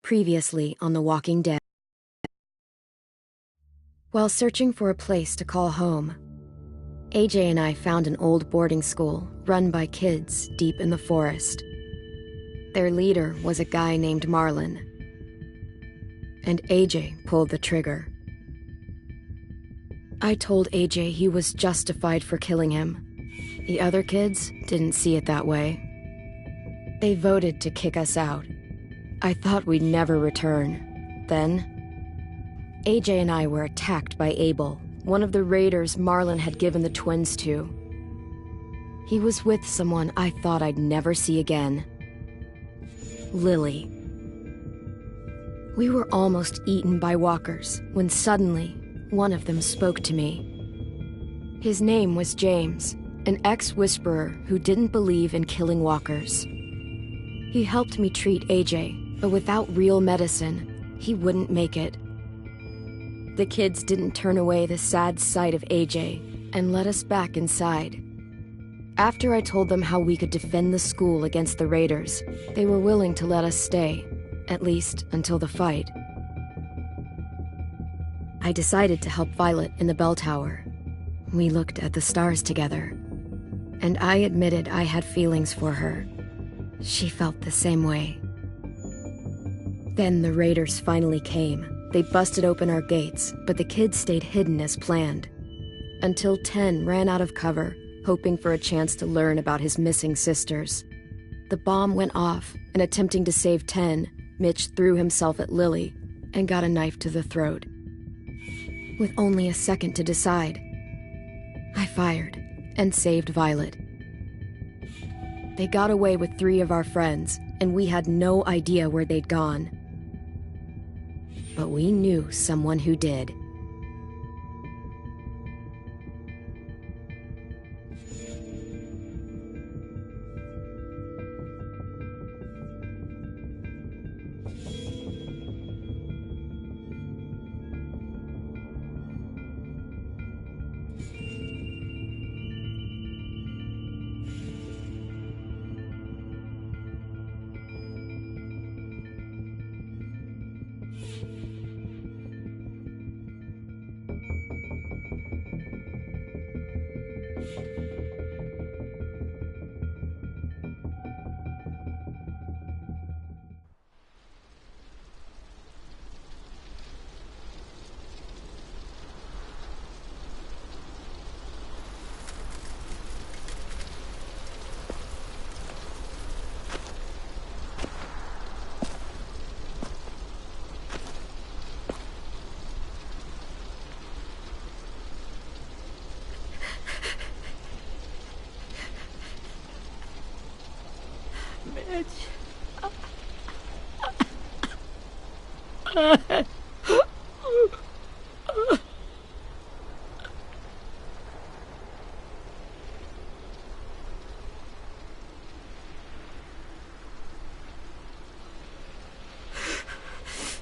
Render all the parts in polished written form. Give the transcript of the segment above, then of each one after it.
Previously on The Walking Dead. While searching for a place to call home, AJ and I found an old boarding school run by kids deep in the forest. Their leader was a guy named Marlon, and AJ pulled the trigger. I told AJ he was justified for killing him. The other kids didn't see it that way. They voted to kick us out. I thought we'd never return. Then, AJ and I were attacked by Abel, one of the raiders Marlon had given the twins to. He was with someone I thought I'd never see again. Lily. We were almost eaten by walkers when suddenly one of them spoke to me. His name was James, an ex-whisperer who didn't believe in killing walkers. He helped me treat AJ, but without real medicine, he wouldn't make it. The kids didn't turn away the sad sight of AJ and let us back inside. After I told them how we could defend the school against the raiders, they were willing to let us stay, at least until the fight. I decided to help Violet in the bell tower. We looked at the stars together, and I admitted I had feelings for her. She felt the same way. Then the raiders finally came. They busted open our gates, but the kids stayed hidden as planned. Until Ten ran out of cover, hoping for a chance to learn about his missing sisters. The bomb went off, and attempting to save Ten, Mitch threw himself at Lily and got a knife to the throat. With only a second to decide, I fired and saved Violet. They got away with 3 of our friends, and we had no idea where they'd gone. But we knew someone who did.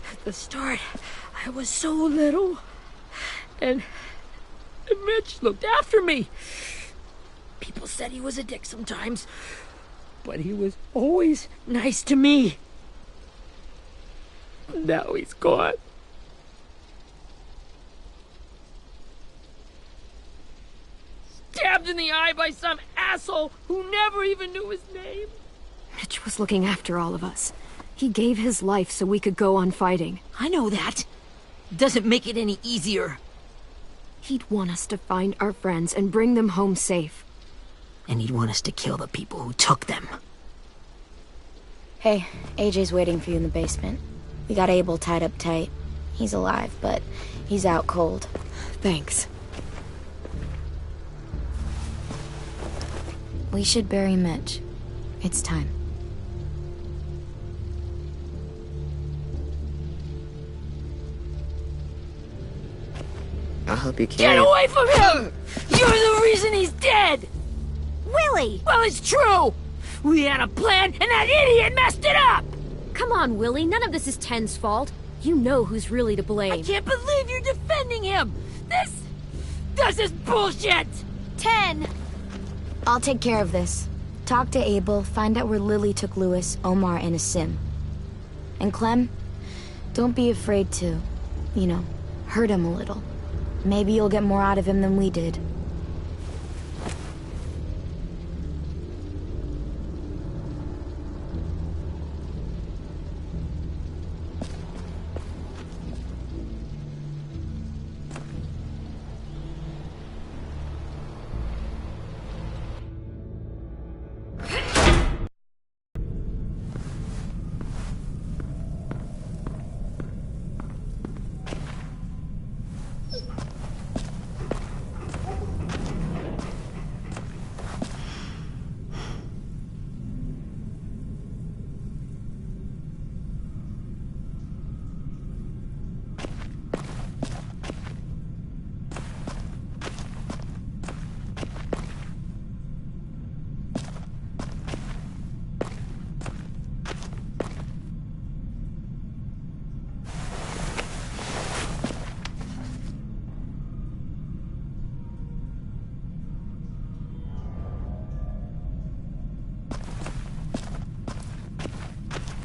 At the start, I was so little, and Mitch looked after me. People said he was a dick sometimes, but he was always nice to me. Now he's gone. Stabbed in the eye by some asshole who never even knew his name. Mitch was looking after all of us. He gave his life so we could go on fighting. I know that. Doesn't make it any easier. He'd want us to find our friends and bring them home safe. And he'd want us to kill the people who took them. Hey, AJ's waiting for you in the basement. We got Abel tied up tight. He's alive, but he's out cold. Thanks. We should bury Mitch. It's time. I'll help you carry Get away from him! You're the reason he's dead! Willie! Well, it's true! We had a plan, and that idiot messed it up! Come on, Willie. None of this is Ten's fault. You know who's really to blame. I can't believe you're defending him! This is bullshit! 10! I'll take care of this. Talk to Abel, find out where Lily took Lewis, Omar, and Asim. And Clem, Don't be afraid to, hurt him a little. Maybe you'll get more out of him than we did.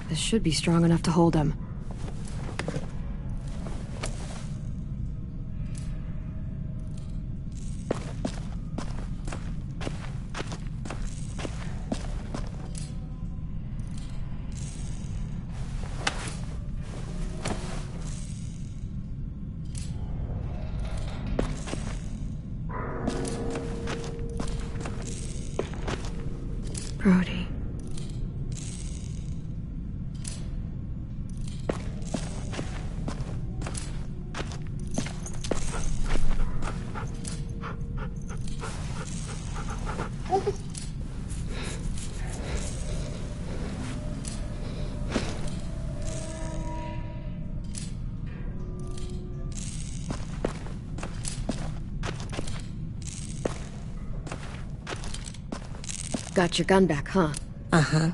This should be strong enough to hold him. Brody. Got your gun back, huh? Uh-huh.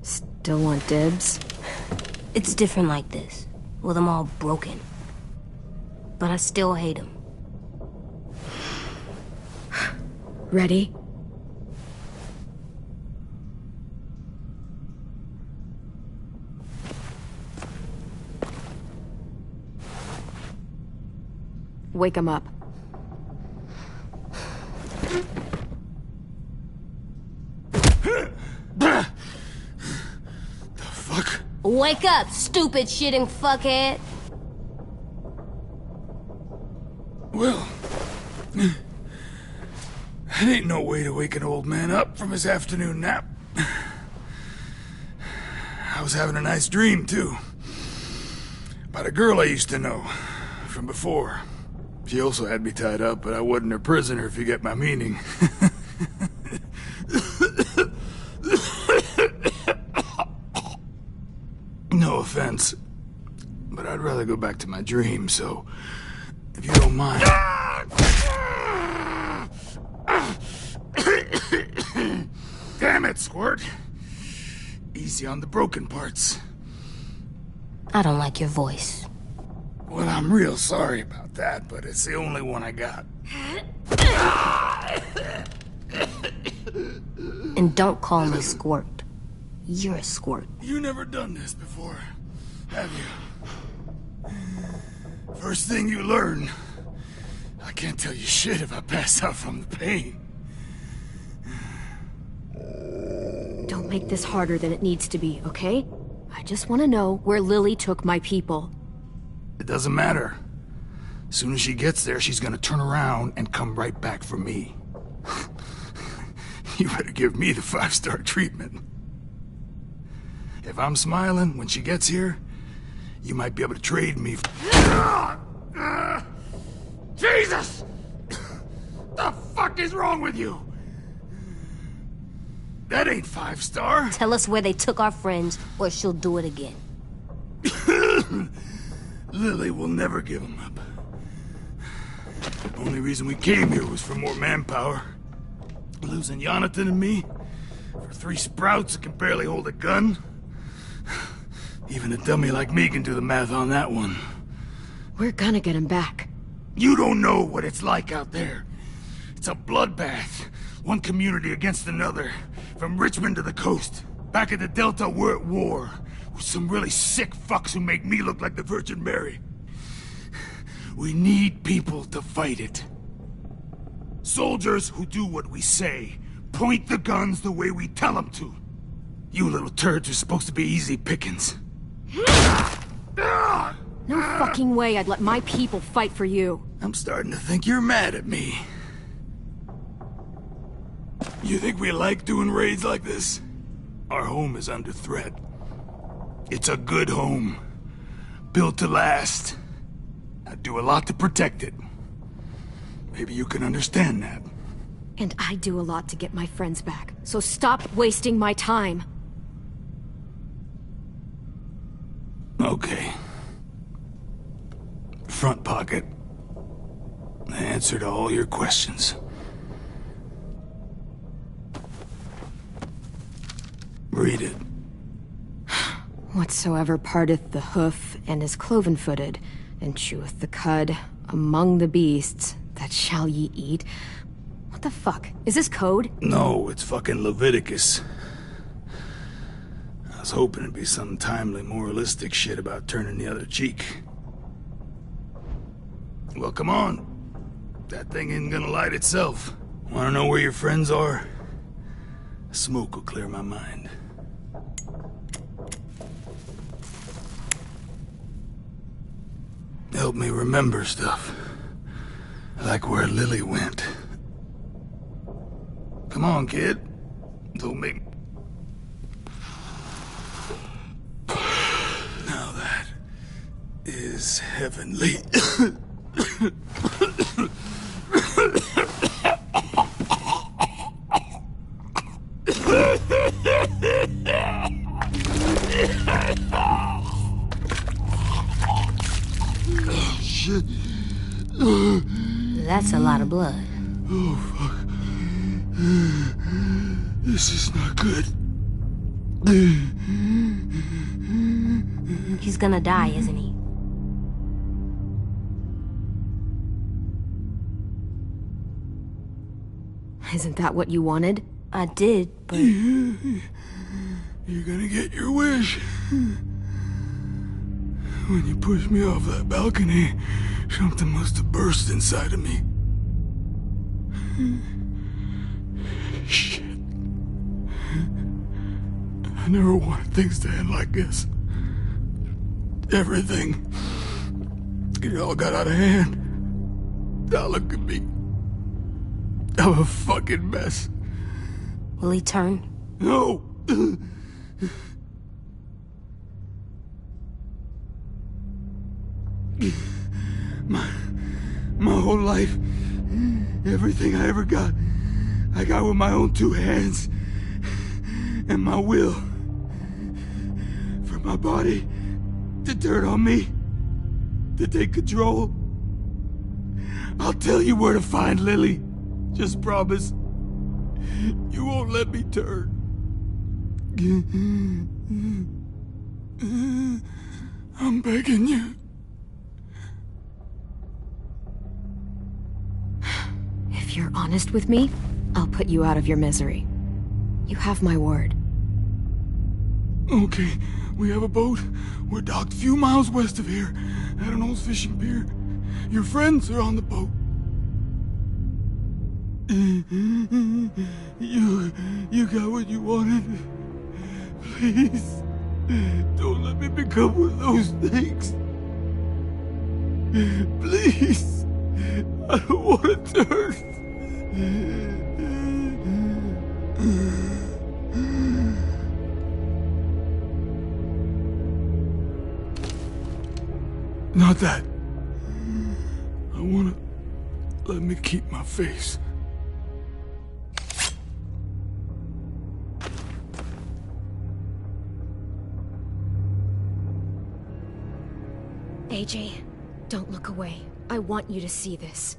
Still want dibs? It's different like this, with them all broken. But I still hate him. Ready? Wake him up. The fuck? Wake up, stupid shitting fuckhead! Well, that ain't no way to wake an old man up from his afternoon nap. I was having a nice dream, too. About a girl I used to know from before. She also had me tied up, but I wasn't her prisoner, if you get my meaning. No offense, but I'd rather go back to my dream, so if you don't mind. Damn it, Squirt. Easy on the broken parts. I don't like your voice. Well, I'm real sorry about that, but it's the only one I got. And don't call me Squirt. You're a squirt. You never done this before, have you? First thing you learn, I can't tell you shit if I pass out from the pain. Don't make this harder than it needs to be, okay? I just want to know where Lily took my people. It doesn't matter. As soon as she gets there, she's gonna turn around and come right back for me. You better give me the 5-star treatment. If I'm smiling when she gets here, you might be able to trade me. Jesus! The fuck is wrong with you? That ain't 5-star. Tell us where they took our friends, or she'll do it again. Lily will never give them up. Only reason we came here was for more manpower. Losing Jonathan and me for 3 sprouts that can barely hold a gun. Even a dummy like me can do the math on that one. We're gonna get him back. You don't know what it's like out there. It's a bloodbath. One community against another. From Richmond to the coast. Back at the Delta, we're at war. With some really sick fucks who make me look like the Virgin Mary. We need people to fight it. Soldiers who do what we say. Point the guns the way we tell them to. You little turds are supposed to be easy pickings. No fucking way I'd let my people fight for you. I'm starting to think you're mad at me. You think we like doing raids like this? Our home is under threat. It's a good home. Built to last. I do a lot to protect it. Maybe you can understand that. And I do a lot to get my friends back. So stop wasting my time. Okay. Front pocket. The answer to all your questions. Read it. Whatsoever parteth the hoof and is cloven-footed, and cheweth the cud among the beasts, that shall ye eat. What the fuck? Is this code? No, it's fucking Leviticus. I was hoping it'd be some timely, moralistic shit about turning the other cheek. Well, come on. That thing isn't gonna light itself. Wanna know where your friends are? Smoke will clear my mind. Help me remember stuff. Like where Lily went. Come on, kid. Don't make... Now that is heavenly. Oh, shit. That's a lot of blood. Oh, fuck. This is not good. He's gonna die, isn't he? Isn't that what you wanted? I did, but... You're gonna get your wish. When you pushed me off that balcony, something must have burst inside of me. Shit. I never wanted things to end like this. Everything. It all got out of hand. Now look at me. I'm a fucking mess. Will he turn? No! My whole life, everything I ever got, I got with my own two hands. And my will. For my body to turn on me, to take control. I'll tell you where to find Lily. Just promise. You won't let me turn. I'm begging you. If you're honest with me, I'll put you out of your misery. You have my word. Okay, we have a boat. We're docked a few miles west of here, at an old fishing pier. Your friends are on the boat. You got what you wanted. Please, don't let me become one of those things. Please, I don't want to turn. Not that. I wanna... Let me keep my face. AJ, don't look away. I want you to see this.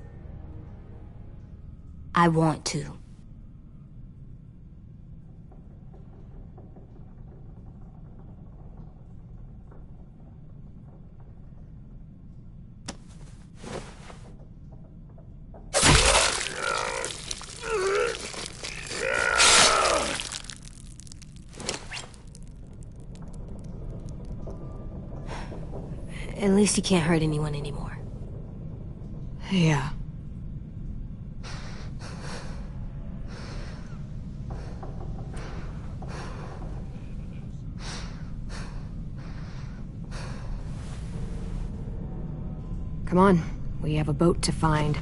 I want to. At least he can't hurt anyone anymore. Yeah. Come on, we have a boat to find.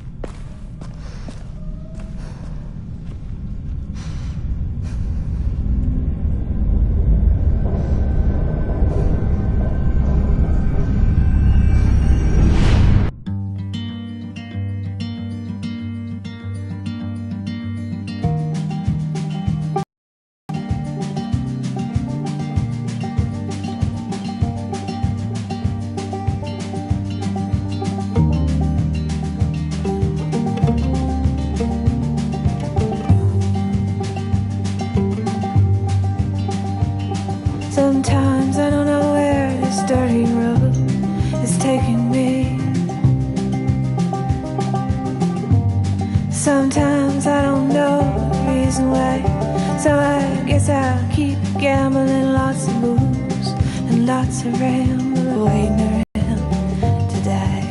Sometimes I don't know where this dirty road is taking me. Sometimes I don't know the reason why. So I guess I'll keep gambling, lots of moves and lots of ramble, waiting around to die.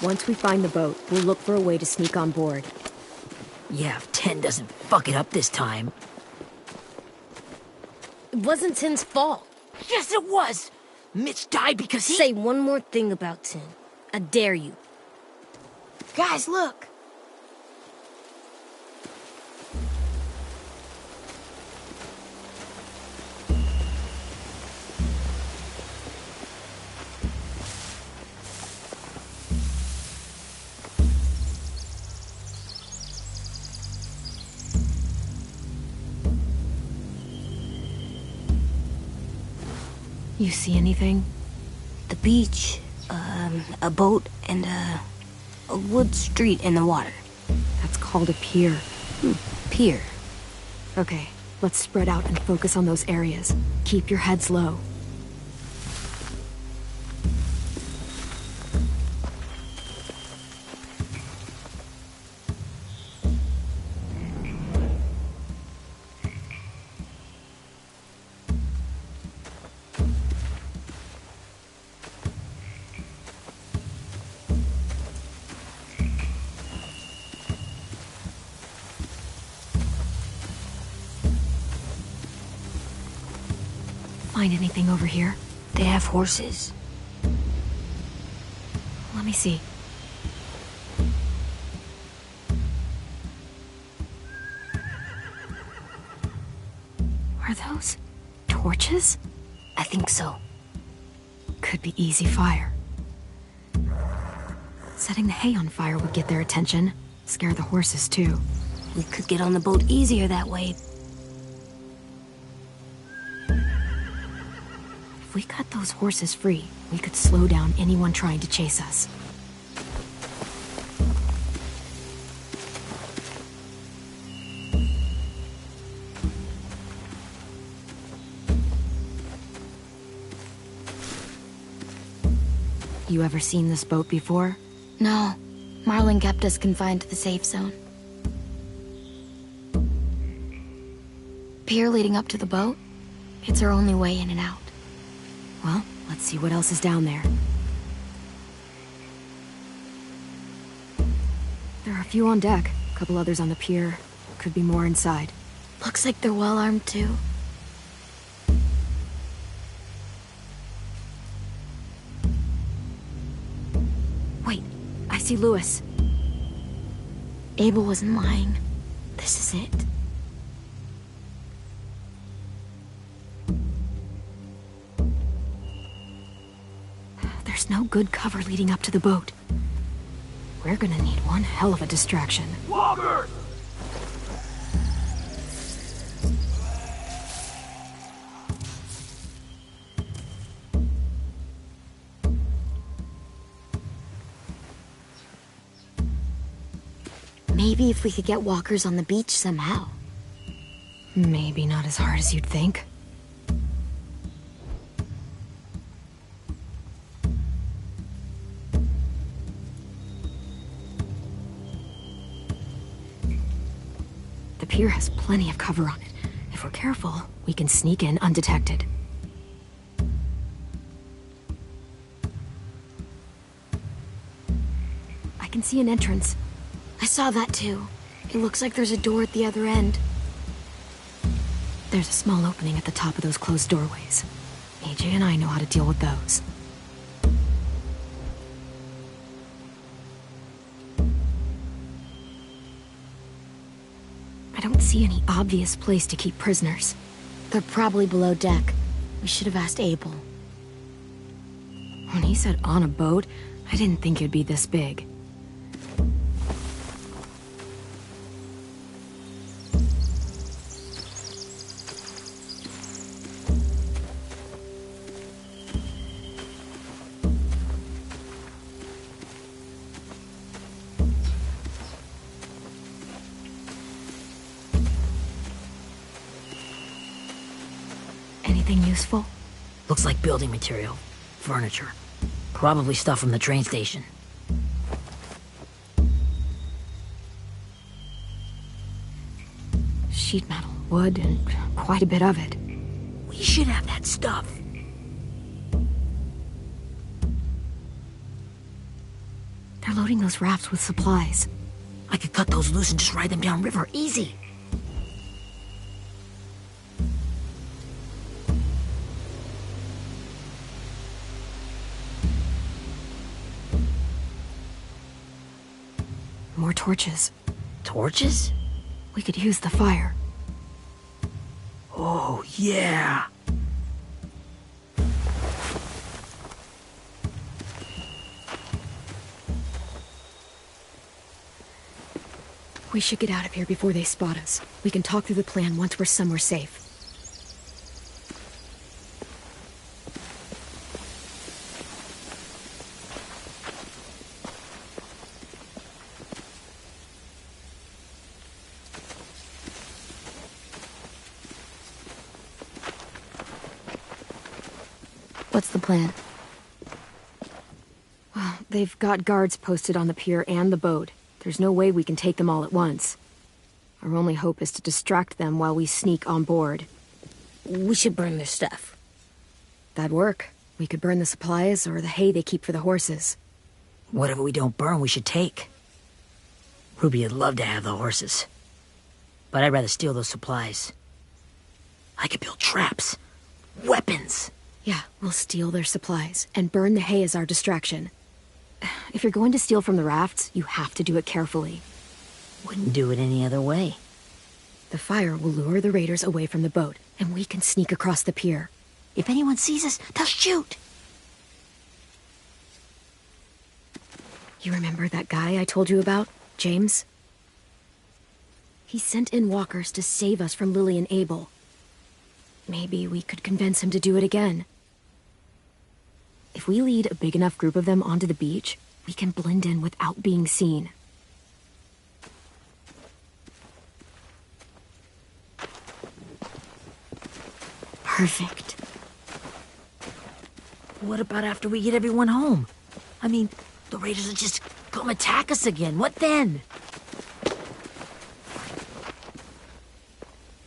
Once we find the boat, we'll look for a way to sneak on board. Yeah, if 10 doesn't fuck it up this time. It wasn't Tin's fault. Yes, it was! Mitch died because he— Say one more thing about Tin. I dare you. Guys, look! You see anything? The beach, a boat, and a wood street in the water. That's called a pier. Pier. Okay, let's spread out and focus on those areas. Keep your heads low. Find anything over here? They have horses. Let me see. Are those torches? I think so. Could be easy fire. Setting the hay on fire would get their attention. Scare the horses, too. We could get on the boat easier that way. If we cut those horses free, we could slow down anyone trying to chase us. You ever seen this boat before? No. Marlin kept us confined to the safe zone. Pier leading up to the boat? It's our only way in and out. Well, let's see what else is down there. There are a few on deck, a couple others on the pier. Could be more inside. Looks like they're well armed too. Wait, I see Lewis. Abel wasn't lying. This is it. There's no good cover leading up to the boat. We're gonna need one hell of a distraction. Walker! Maybe if we could get walkers on the beach somehow. Maybe not as hard as you'd think. The pier has plenty of cover on it. If we're careful, we can sneak in undetected. I can see an entrance. I saw that too. It looks like there's a door at the other end. There's a small opening at the top of those closed doorways. AJ and I know how to deal with those. I don't see any obvious place to keep prisoners. They're probably below deck. We should have asked Abel. When he said on a boat, I didn't think it'd be this big. Anything useful? Looks like building material. Furniture. Probably stuff from the train station. Sheet metal, wood, and quite a bit of it. We should have that stuff. They're loading those rafts with supplies. I could cut those loose and just ride them downriver. Easy. More torches. Torches? We could use the fire. Oh, yeah. We should get out of here before they spot us. We can talk through the plan once we're somewhere safe. What's the plan? Well, they've got guards posted on the pier and the boat. There's no way we can take them all at once. Our only hope is to distract them while we sneak on board. We should burn their stuff. That'd work. We could burn the supplies or the hay they keep for the horses. Whatever we don't burn, we should take. Ruby would love to have the horses. But I'd rather steal those supplies. I could build traps. Weapons. Yeah, we'll steal their supplies and burn the hay as our distraction. If you're going to steal from the rafts, you have to do it carefully. Wouldn't do it any other way. The fire will lure the raiders away from the boat, and we can sneak across the pier. If anyone sees us, they'll shoot. You remember that guy I told you about, James? He sent in walkers to save us from Lily and Abel. Maybe we could convince him to do it again. If we lead a big enough group of them onto the beach, we can blend in without being seen. Perfect. What about after we get everyone home? I mean, the raiders will just come attack us again. What then?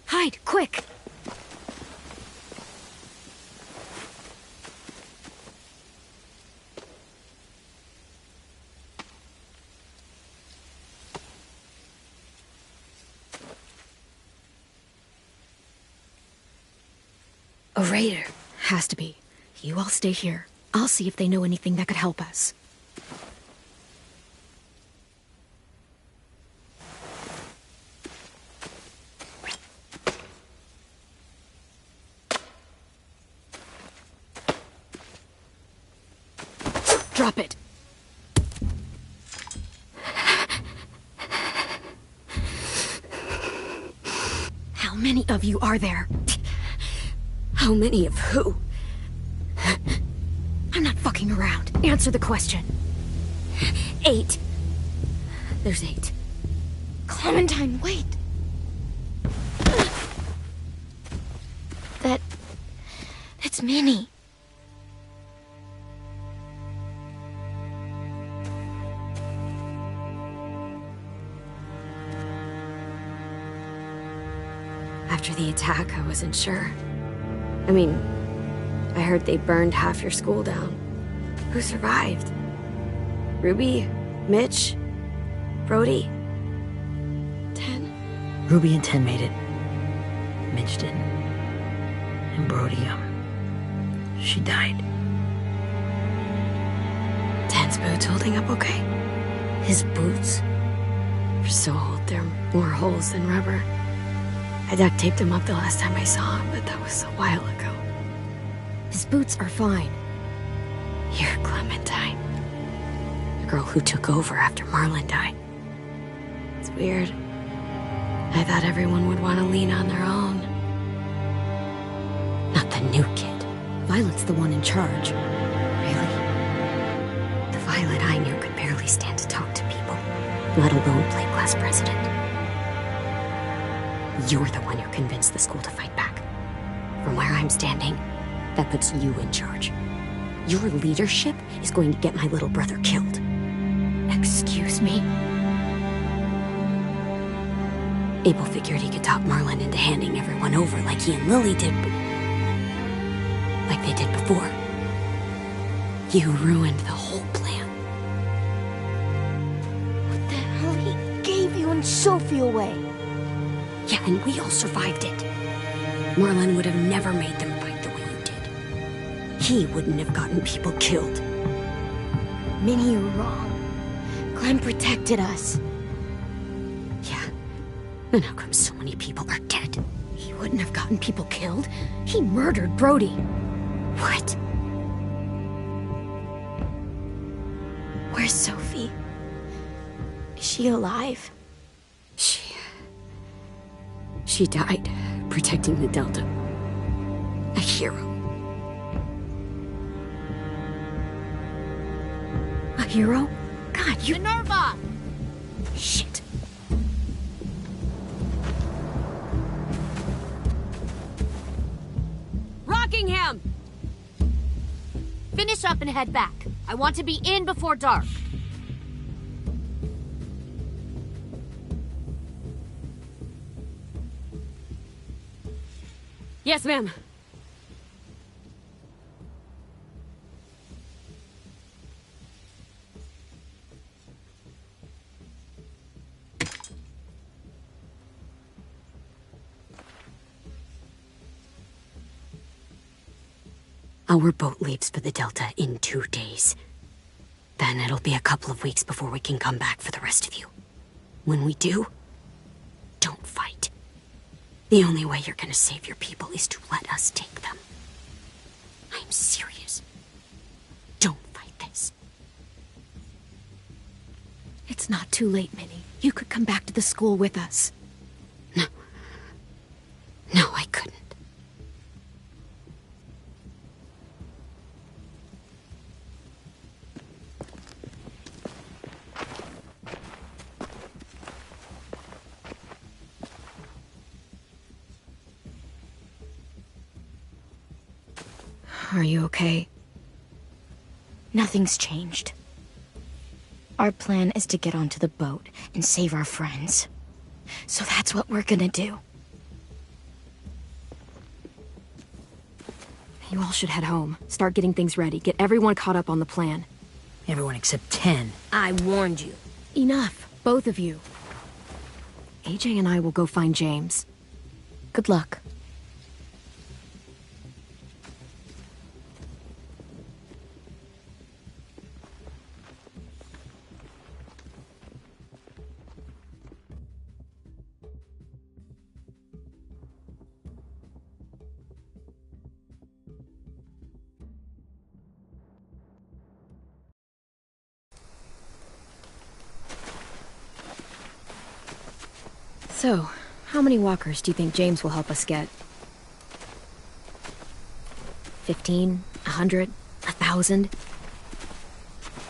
Hide, quick! A raider. Has to be. You all stay here. I'll see if they know anything that could help us. Drop it. How many of you are there? How many of who? I'm not fucking around. Answer the question. 8. There's 8. Clementine, wait. That's Minnie. After the attack, I wasn't sure. I mean, I heard they burned half your school down. Who survived? Ruby? Mitch? Brody? 10? Ruby and 10 made it. Mitch didn't. And Brody, she died. 10's boots holding up okay? His boots? They're so old, there are more holes than rubber. I duct taped him up the last time I saw him, but that was a while ago. His boots are fine. You're Clementine. The girl who took over after Marlon died. It's weird. I thought everyone would want to lean on their own. Not the new kid. Violet's the one in charge. Really? The Violet I knew could barely stand to talk to people, let alone play class president. You're the one who convinced the school to fight back. From where I'm standing, that puts you in charge. Your leadership is going to get my little brother killed. Excuse me? Abel figured he could talk Marlon into handing everyone over like he and Lily did. Like they did before. You ruined the whole plan. What the hell? He gave you and Sophie away. Yeah, and we all survived it. Marlon would have never made them fight the way you did. He wouldn't have gotten people killed. Minnie, you're wrong. Clem protected us. Yeah. And how come so many people are dead? He wouldn't have gotten people killed. He murdered Brody. What? Where's Sophie? Is she alive? She died protecting the Delta. A hero. A hero? God, you... Minerva! Shit. Rockingham! Finish up and head back. I want to be in before dark. Yes, ma'am. Our boat leaves for the Delta in 2 days. Then it'll be a couple of weeks before we can come back for the rest of you. When we do, don't fight. The only way you're gonna save your people is to let us take them. I'm serious. Don't fight this. It's not too late, Minnie. You could come back to the school with us. No. No, I couldn't. Are you okay? Nothing's changed. Our plan is to get onto the boat and save our friends. So that's what we're gonna do. You all should head home. Start getting things ready. Get everyone caught up on the plan. Everyone except 10. I warned you. Enough, both of you. AJ and I will go find James. Good luck. So, how many walkers do you think James will help us get? 15? 100? 1,000?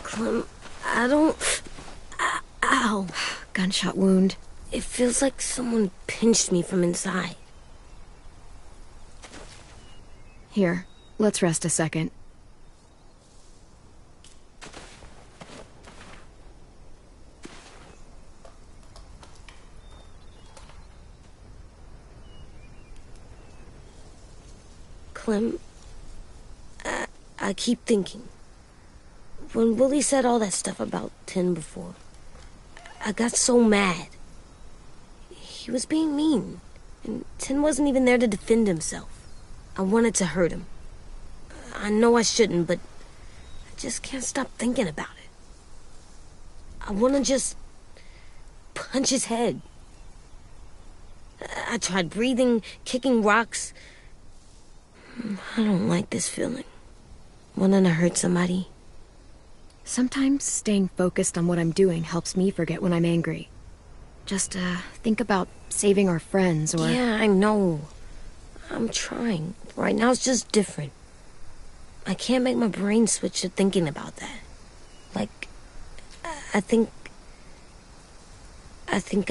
Clem, I don't... Ow. Gunshot wound. It feels like someone pinched me from inside. Here, let's rest a second. Clem, I keep thinking. When Willie said all that stuff about Tin before, I got so mad. He was being mean, and Tin wasn't even there to defend himself. I wanted to hurt him. I know I shouldn't, but I just can't stop thinking about it. I want to just punch his head. I tried breathing, kicking rocks. I don't like this feeling. Wanting to hurt somebody. Sometimes staying focused on what I'm doing helps me forget when I'm angry. Just, think about saving our friends or... Yeah, I know. I'm trying. Right now it's just different. I can't make my brain switch to thinking about that. Like, I think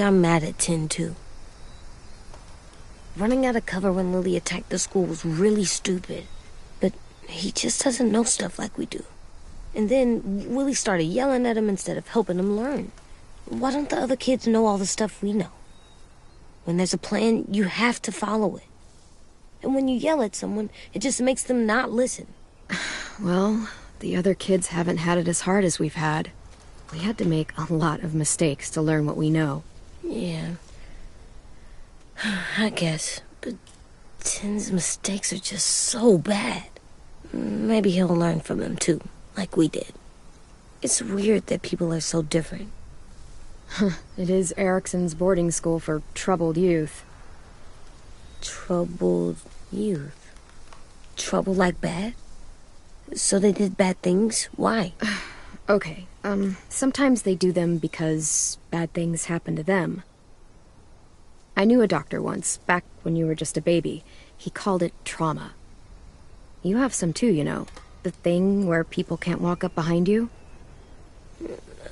I'm mad at Tin, too. Running out of cover when Lily attacked the school was really stupid. But he just doesn't know stuff like we do. And then Willie started yelling at him instead of helping him learn. Why don't the other kids know all the stuff we know? When there's a plan, you have to follow it. And when you yell at someone, it just makes them not listen. Well, the other kids haven't had it as hard as we've had. We had to make a lot of mistakes to learn what we know. Yeah. I guess. But Tin's mistakes are just so bad. Maybe he'll learn from them too, like we did. It's weird that people are so different. It is Erickson's boarding school for troubled youth. Troubled youth? Trouble like bad? So they did bad things? Why? Okay, sometimes they do them because bad things happen to them. I knew a doctor once, back when you were just a baby. He called it trauma. You have some too, you know. The thing where people can't walk up behind you.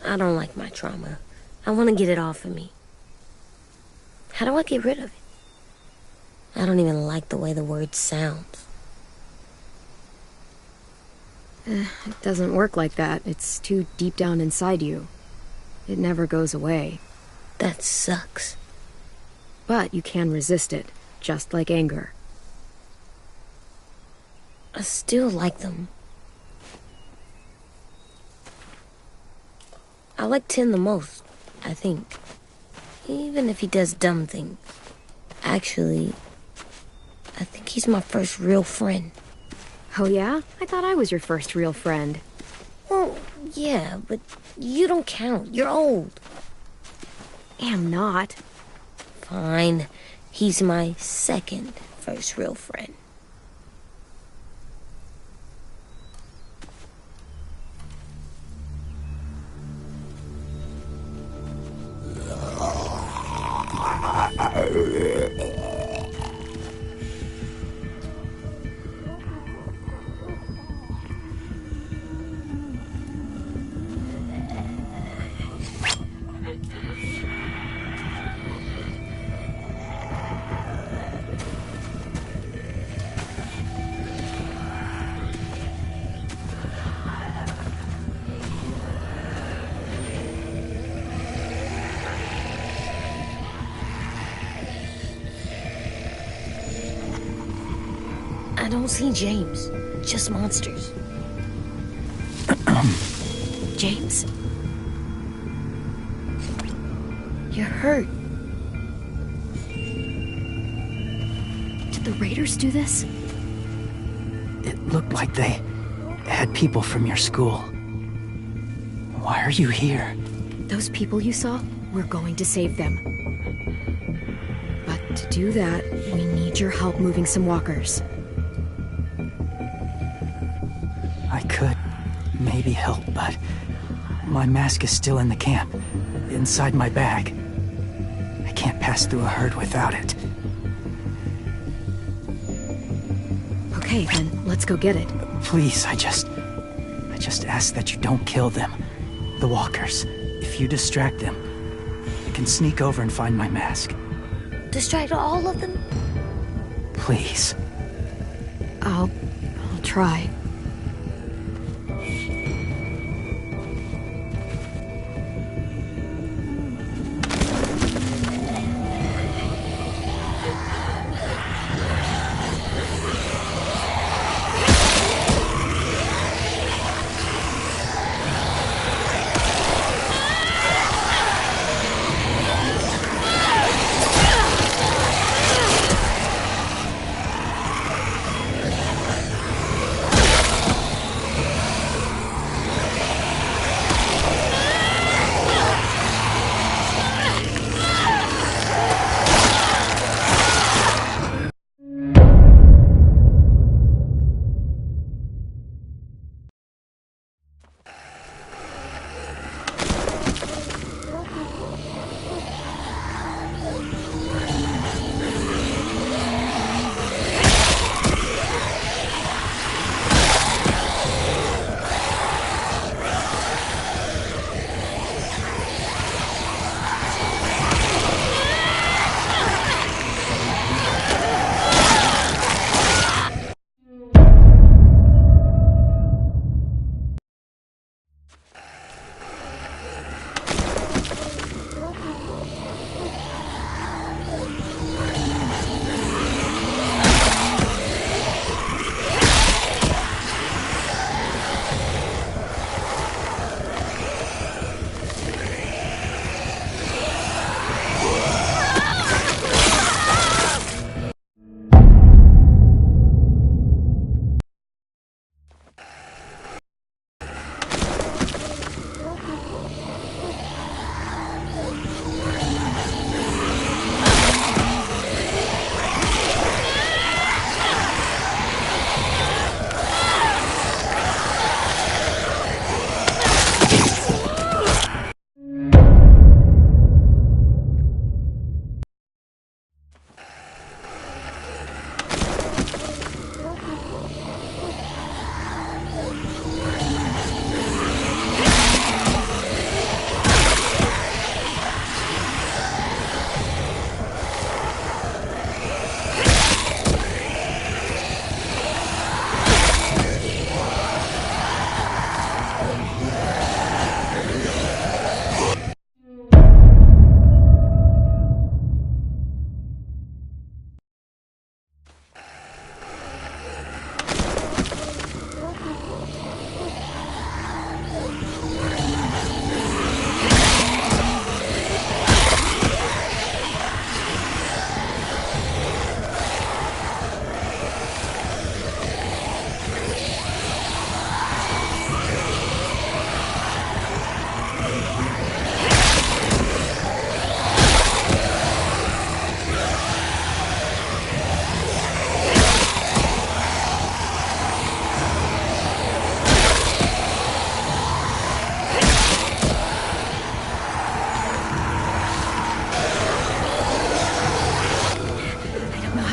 I don't like my trauma. I want to get it off of me. How do I get rid of it? I don't even like the way the word sounds. It doesn't work like that. It's too deep down inside you. It never goes away. That sucks. But you can resist it, just like anger. I still like them. I like Tin the most, I think. Even if he does dumb things. Actually, I think he's my first real friend. Oh yeah? I thought I was your first real friend. Well, yeah, but you don't count. You're old. Am not. Fine. He's my second first real friend. I don't see James. Just monsters. James? You're hurt. Did the raiders do this? It looked like they had people from your school. Why are you here? Those people you saw, we're going to save them. But to do that, we need your help moving some walkers. I could maybe help, but my mask is still in the camp, inside my bag. I can't pass through a herd without it. Okay, then, let's go get it. Please, I just ask that you don't kill them. The walkers. If you distract them, I can sneak over and find my mask. Distract all of them? Please. I'll try.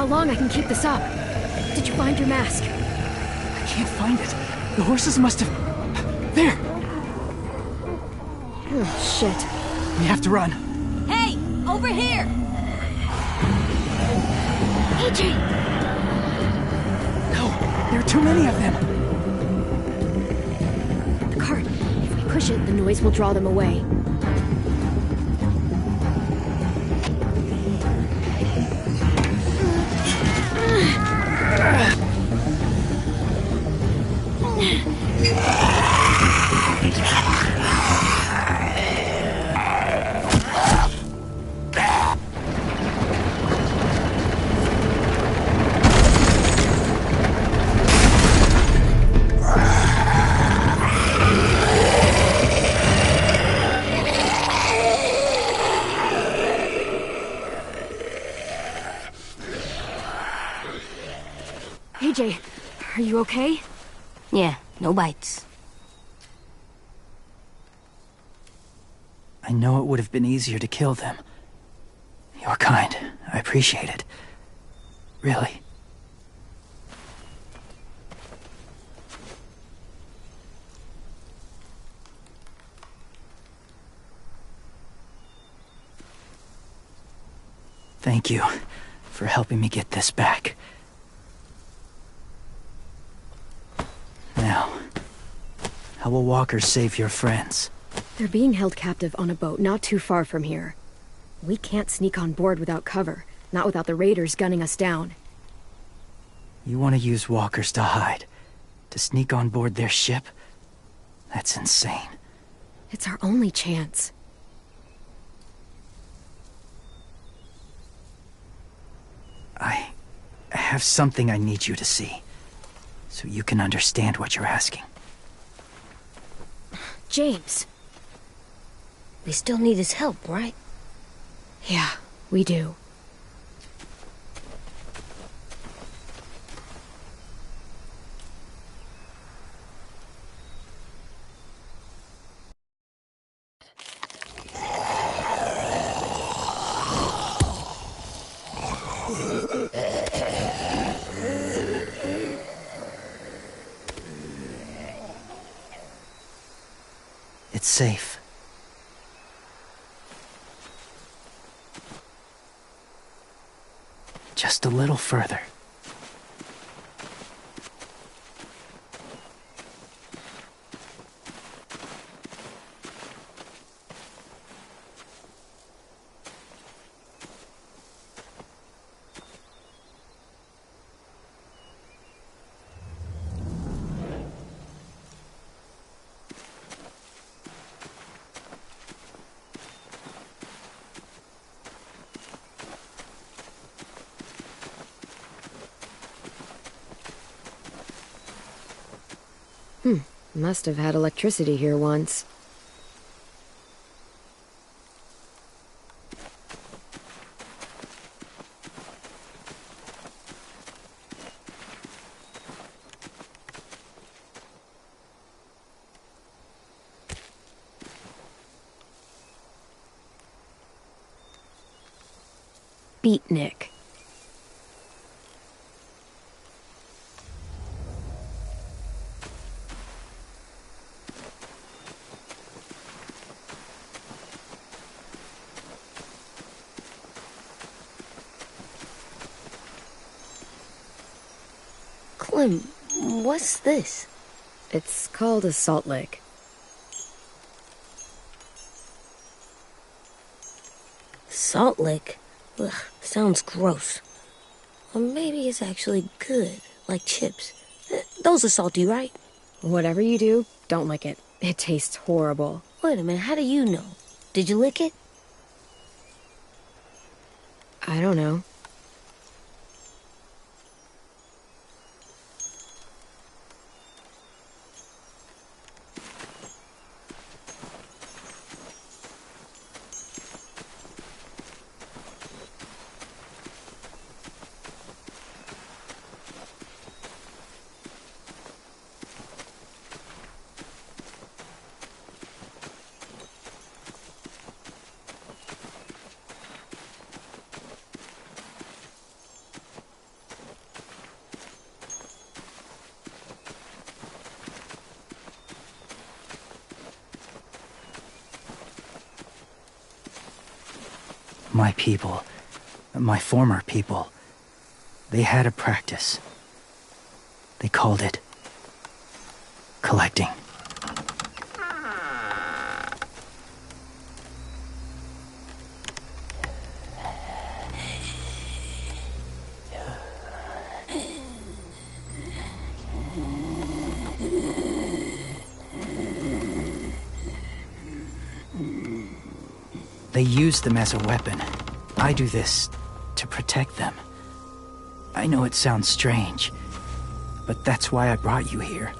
long I can keep this up. Did you find your mask? I can't find it. The horses must have... There! Oh, shit. We have to run. Hey! Over here! AJ! No! There are too many of them! The cart. If we push it, the noise will draw them away. AJ, are you okay? Yeah, no bites. I know it would have been easier to kill them. You're kind. I appreciate it. Really. Thank you for helping me get this back. Now, how will walkers save your friends? They're being held captive on a boat not too far from here. We can't sneak on board without cover, not without the raiders gunning us down. You want to use walkers to hide? To sneak on board their ship? That's insane. It's our only chance. I have something I need you to see, so you can understand what you're asking. James. We still need his help, right? Yeah, we do. It's safe. Just a little further. Must have had electricity here once. Beatnik. Clem, what's this? It's called a salt lick. Salt lick? Ugh, sounds gross. Or maybe it's actually good, like chips. Those are salty, right? Whatever you do, don't lick it. It tastes horrible. Wait a minute, how do you know? Did you lick it? I don't know. My people, my former people, they had a practice. They called it collecting. They use them as a weapon. I do this to protect them. I know it sounds strange, but that's why I brought you here.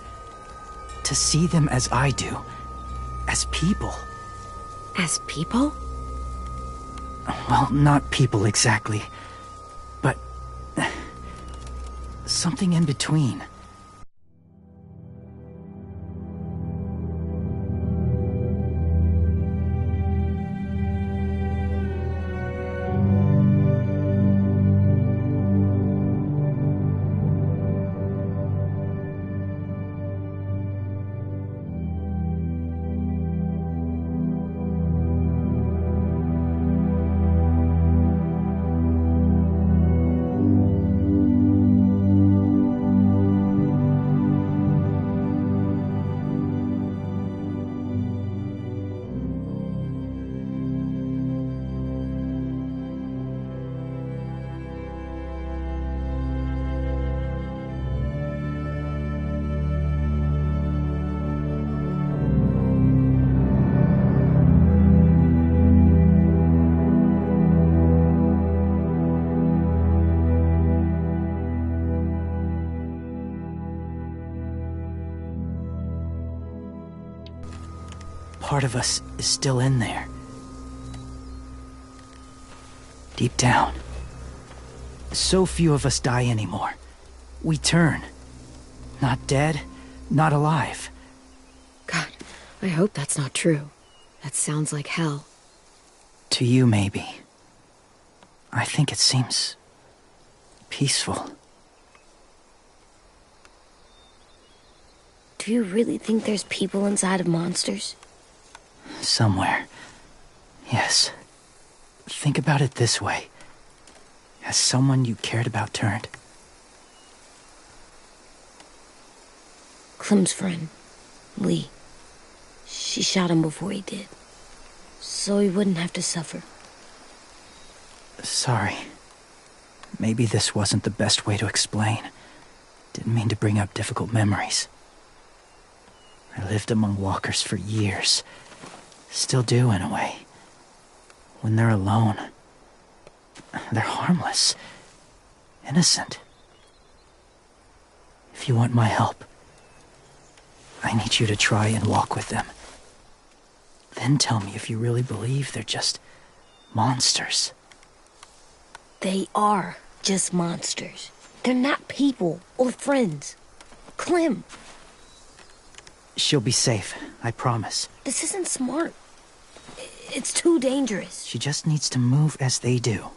To see them as I do. As people. As people? Well, not people exactly, but something in between. part of us is still in there. Deep down. So few of us die anymore. We turn. Not dead, not alive. God, I hope that's not true. That sounds like hell. To you, maybe. I think it seems peaceful. Do you really think there's people inside of monsters? Somewhere. Yes. Think about it this way. Has someone you cared about turned? Clem's friend, Lee. She shot him before he did. So he wouldn't have to suffer. Sorry. Maybe this wasn't the best way to explain. Didn't mean to bring up difficult memories. I lived among walkers for years. Still do, in a way. When they're alone, they're harmless. Innocent. If you want my help, I need you to try and walk with them. Then tell me if you really believe they're just monsters. They are just monsters. They're not people or friends. Clem. She'll be safe, I promise. This isn't smart. It's too dangerous. She just needs to move as they do.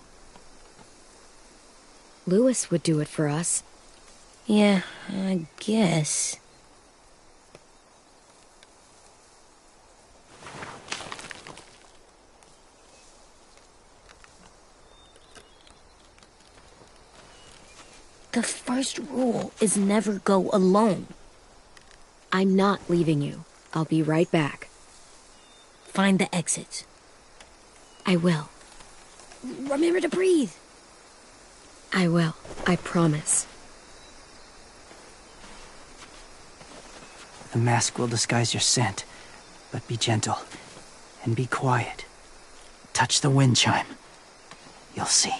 Louis would do it for us. Yeah, I guess. The first rule is never go alone. I'm not leaving you. I'll be right back. Find the exits. I will. Remember to breathe. I will. I promise. The mask will disguise your scent, but be gentle and be quiet. Touch the wind chime. You'll see.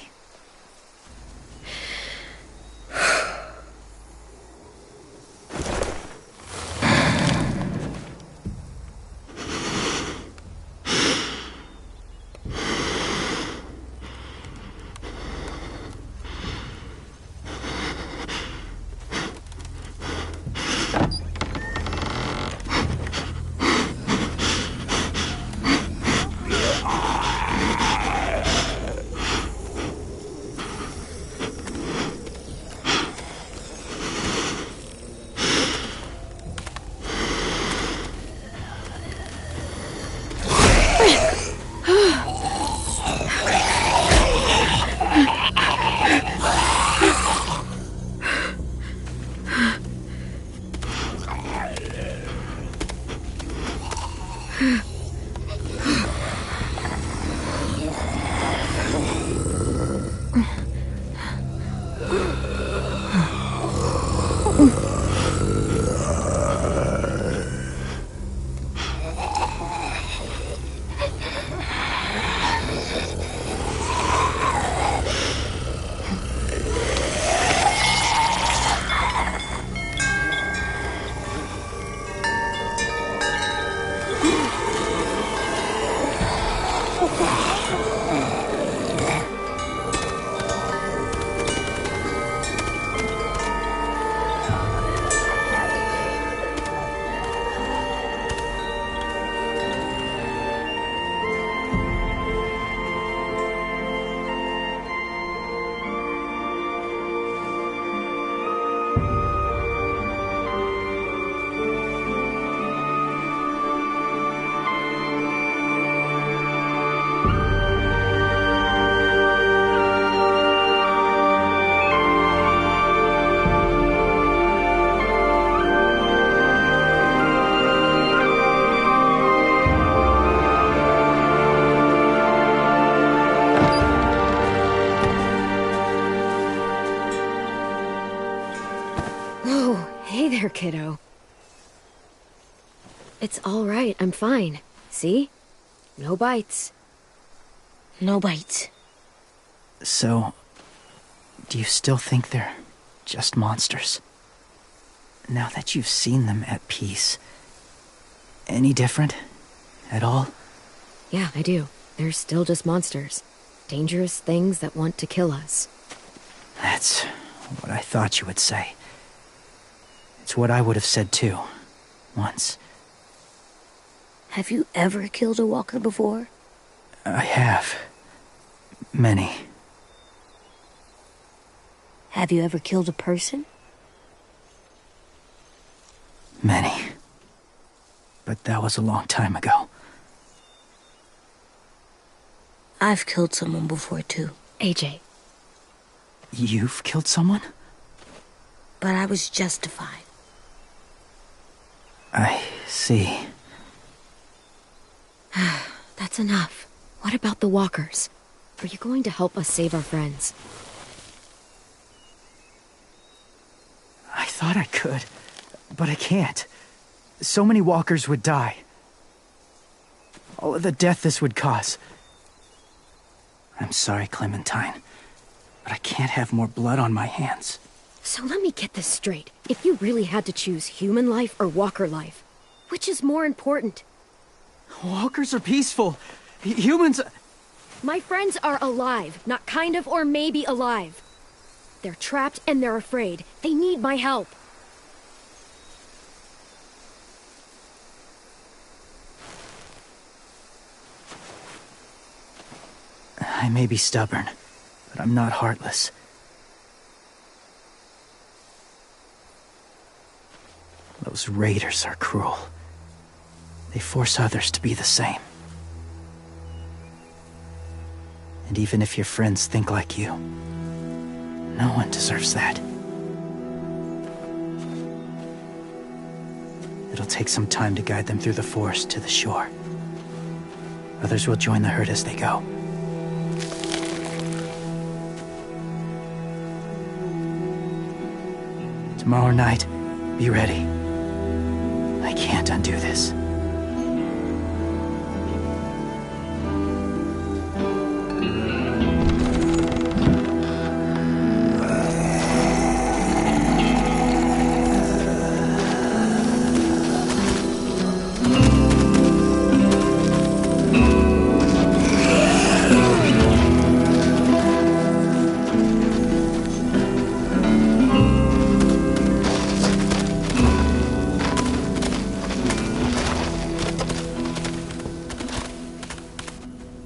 Kiddo. It's all right. I'm fine. See? No bites. No bites. So, do you still think they're just monsters? Now that you've seen them at peace, any different? At all? Yeah, I do. They're still just monsters. Dangerous things that want to kill us. That's what I thought you would say. It's what I would have said too. Once. Have you ever killed a walker before? I have. Many. Have you ever killed a person? Many. But that was a long time ago. I've killed someone before too. AJ. You've killed someone? But I was justified. I see. That's enough. What about the walkers? Are you going to help us save our friends? I thought I could, but I can't. So many walkers would die. All of the death this would cause. I'm sorry, Clementine, but I can't have more blood on my hands. So let me get this straight. If you really had to choose human life or walker life, which is more important? Walkers are peaceful. Humans... My friends are alive, not kind of or maybe alive. They're trapped and they're afraid. They need my help. I may be stubborn, but I'm not heartless. Those raiders are cruel. They force others to be the same. And even if your friends think like you, no one deserves that. It'll take some time to guide them through the forest to the shore. Others will join the herd as they go. Tomorrow night, be ready. I can't undo this.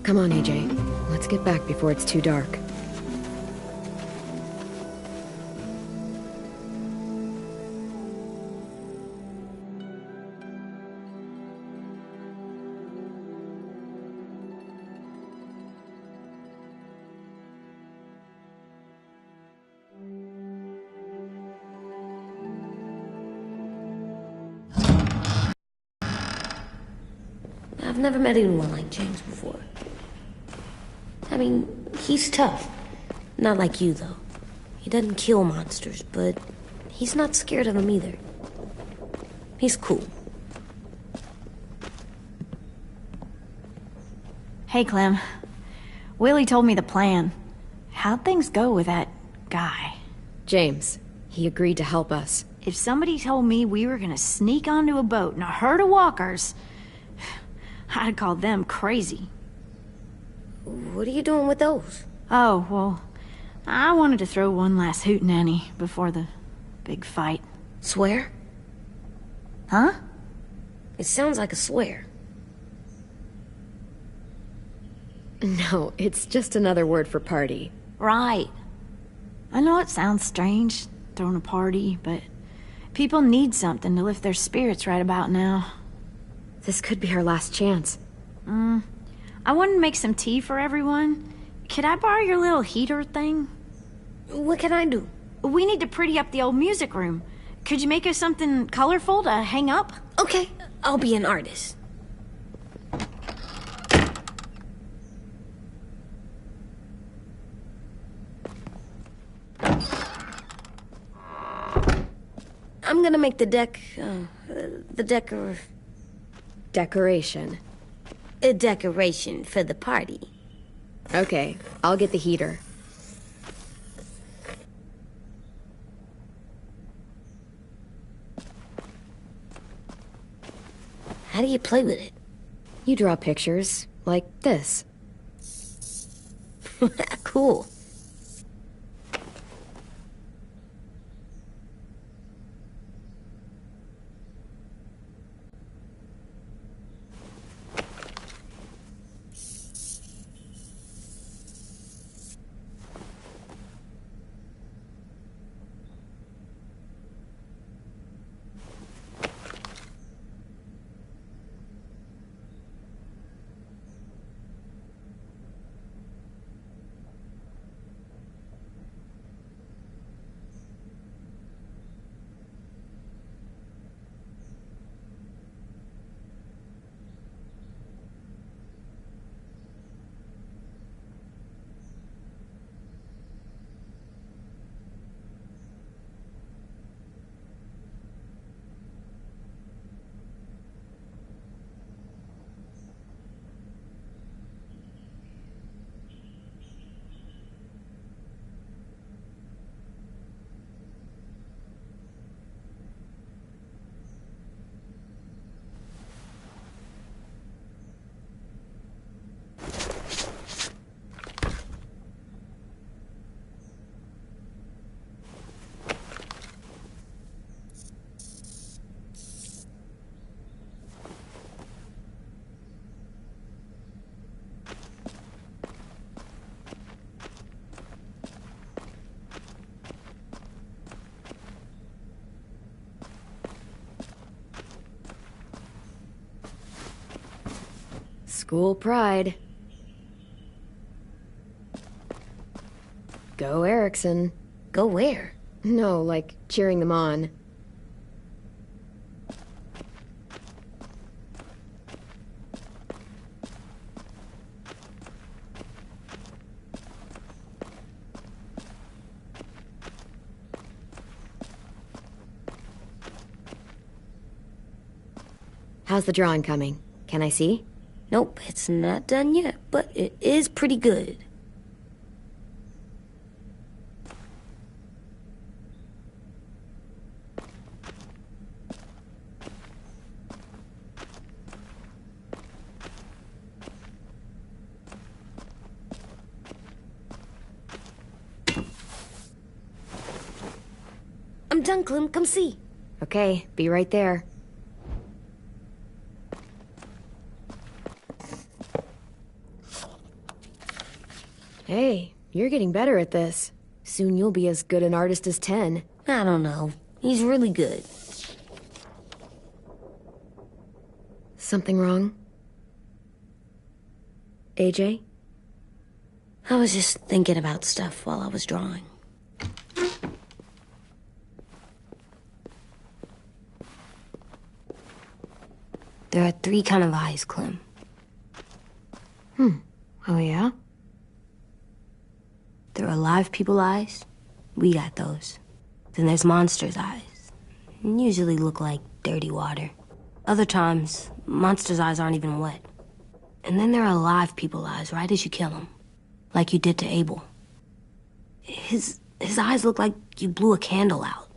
Come on, AJ. Let's get back before it's too dark. I've never met anyone like James before. I mean, he's tough. Not like you, though. He doesn't kill monsters, but he's not scared of them either. He's cool. Hey, Clem. Willie told me the plan. How'd things go with that guy? James. He agreed to help us. If somebody told me we were gonna sneak onto a boat in a herd of walkers, I'd call them crazy. What are you doing with those? Oh, well, I wanted to throw one last hootenanny before the big fight. Swear? Huh? It sounds like a swear. No, it's just another word for party. Right. I know it sounds strange, throwing a party, but people need something to lift their spirits right about now. This could be our last chance. I wanted to make some tea for everyone. Could I borrow your little heater thing? What can I do? We need to pretty up the old music room. Could you make us something colorful to hang up? Okay, I'll be an artist. I'm gonna make the Decoration. a decoration for the party. Okay, I'll get the heater. How do you play with it? You draw pictures, like this. Cool. School pride. Go Erickson. Go where? No, like cheering them on. How's the drawing coming? Can I see? Nope, it's not done yet, but it is pretty good. I'm done, Clem. Come see. Okay, be right there. Hey, you're getting better at this. Soon you'll be as good an artist as 10. I don't know. He's really good. Something wrong? AJ? I was just thinking about stuff while I was drawing. There are 3 kind of eyes, Clem. Oh yeah? There are live people eyes. We got those. Then there's monsters' eyes. Usually look like dirty water. Other times, monsters' eyes aren't even wet. And then there are live people eyes right as you kill them. Like you did to Abel. His eyes look like you blew a candle out.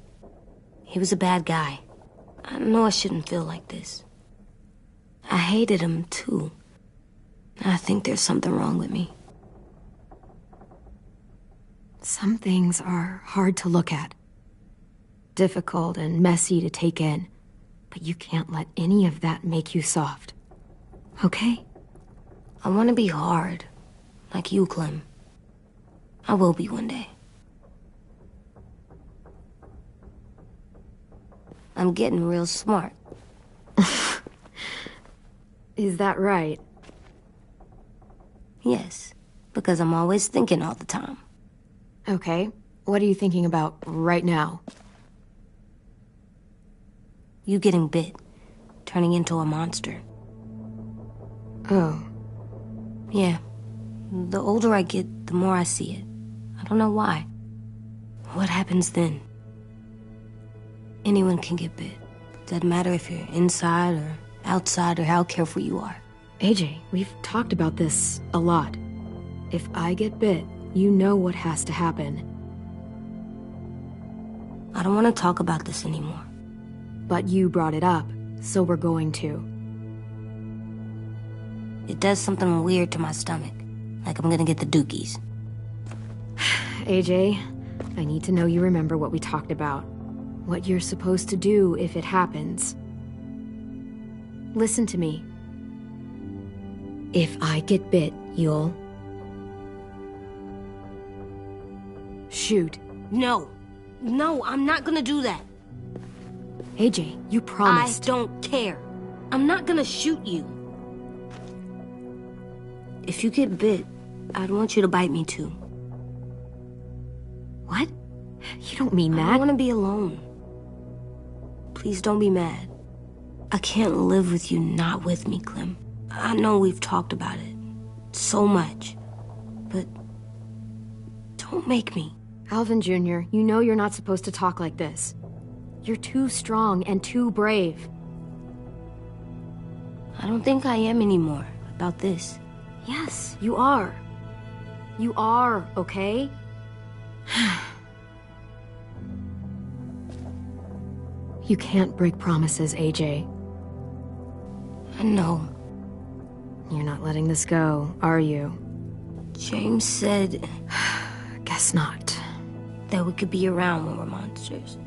He was a bad guy. I know I shouldn't feel like this. I hated him, too. I think there's something wrong with me. Some things are hard to look at. Difficult and messy to take in. But you can't let any of that make you soft. Okay? I want to be hard. Like you, Clem. I will be one day. I'm getting real smart. Is that right? Yes, because I'm always thinking all the time. Okay, what are you thinking about right now? You getting bit, turning into a monster. Oh. Yeah. The older I get, the more I see it. I don't know why. What happens then? Anyone can get bit. Doesn't matter if you're inside or outside or how careful you are. AJ, we've talked about this a lot. If I get bit, you know what has to happen. I don't want to talk about this anymore. But you brought it up, so we're going to. It does something weird to my stomach. Like I'm gonna get the dookies. AJ, I need to know you remember what we talked about. What you're supposed to do if it happens. Listen to me. If I get bit, you'll... shoot. No. No, I'm not gonna do that. AJ, you promised. I don't care. I'm not gonna shoot you. If you get bit, I'd want you to bite me too. What? You don't mean that. I don't want to be alone. Please don't be mad. I can't live with you not with me, Clem. I know we've talked about it so much, but don't make me. Alvin Jr., you know you're not supposed to talk like this. You're too strong and too brave. I don't think I am anymore about this. Yes, you are. You are, okay? You can't break promises, AJ. I know. You're not letting this go, are you? James said... Guess not. That we could be around when we're monsters.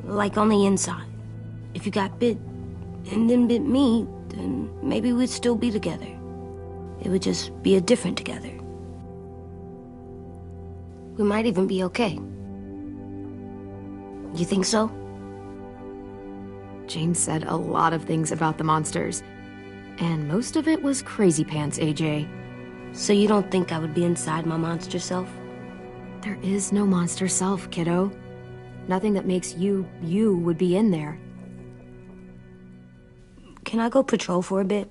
Like on the inside. If you got bit and then bit me, then maybe we'd still be together. It would just be a different together. We might even be okay. You think so? James said a lot of things about the monsters. And most of it was crazy pants, AJ. So you don't think I would be inside my monster self? There is no monster self, kiddo. Nothing that makes you, you would be in there. Can I go patrol for a bit?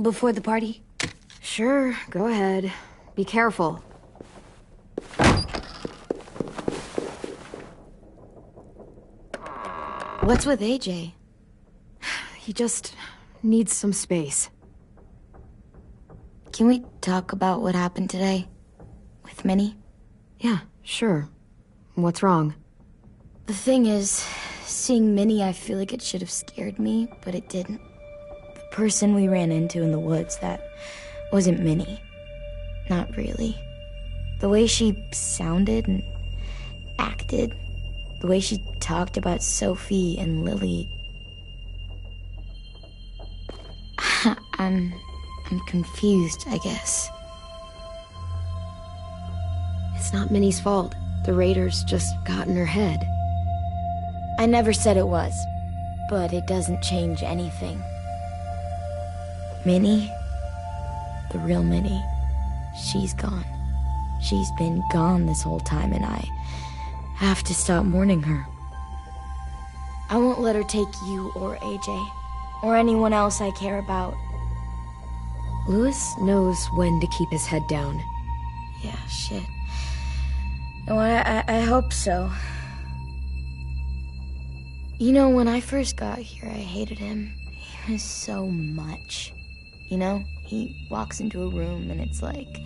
Before the party? Sure, go ahead. Be careful. What's with AJ? He just needs some space. Can we talk about what happened today? With Minnie? Yeah, sure. What's wrong? The thing is, seeing Minnie, I feel like it should have scared me, but it didn't. The person we ran into in the woods, that wasn't Minnie. Not really. The way she sounded and acted, the way she talked about Sophie and Lily. I'm confused, I guess. It's not Minnie's fault. The raiders just got in her head. I never said it was, but it doesn't change anything. Minnie, the real Minnie, she's gone. She's been gone this whole time, and I have to stop mourning her. I won't let her take you or AJ, or anyone else I care about. Louis knows when to keep his head down. Yeah, shit. No, I hope so. You know, when I first got here, I hated him. He was so much. You know, he walks into a room and it's like,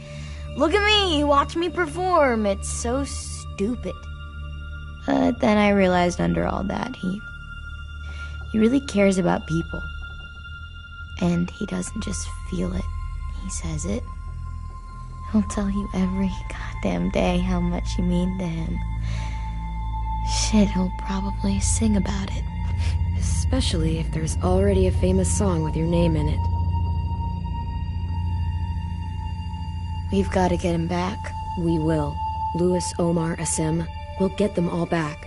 look at me, watch me perform. It's so stupid. But then I realized under all that, he really cares about people. And he doesn't just feel it, he says it. He'll tell you every goddamn day how much you mean to him. Shit, he'll probably sing about it. Especially if there's already a famous song with your name in it. We've got to get him back. We will. Louis, Omar, Asim. We'll get them all back.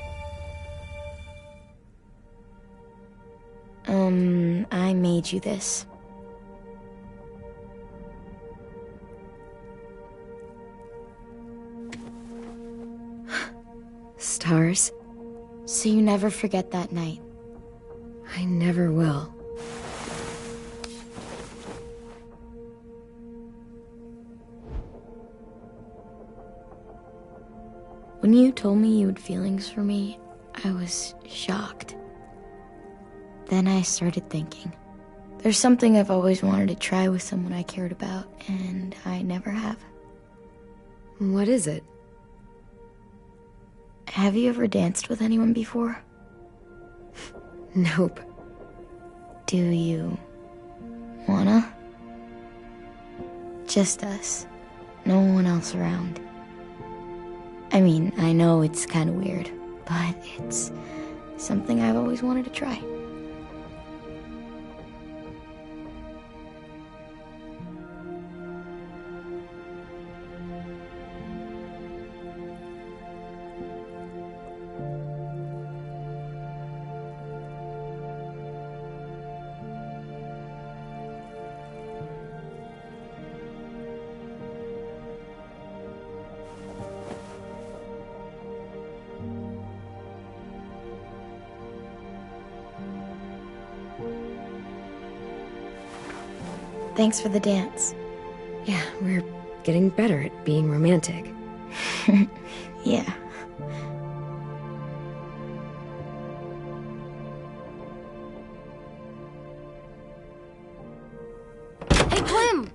I made you this. Stars? So you never forget that night. I never will. When you told me you had feelings for me, I was shocked. Then I started thinking. There's something I've always wanted to try with someone I cared about, and I never have. What is it? Have you ever danced with anyone before? Nope. Do you wanna? Just us. No one else around. I mean, I know it's kind of weird, but it's something I've always wanted to try. Thanks for the dance. Yeah, we're getting better at being romantic. Yeah. Hey, Clem!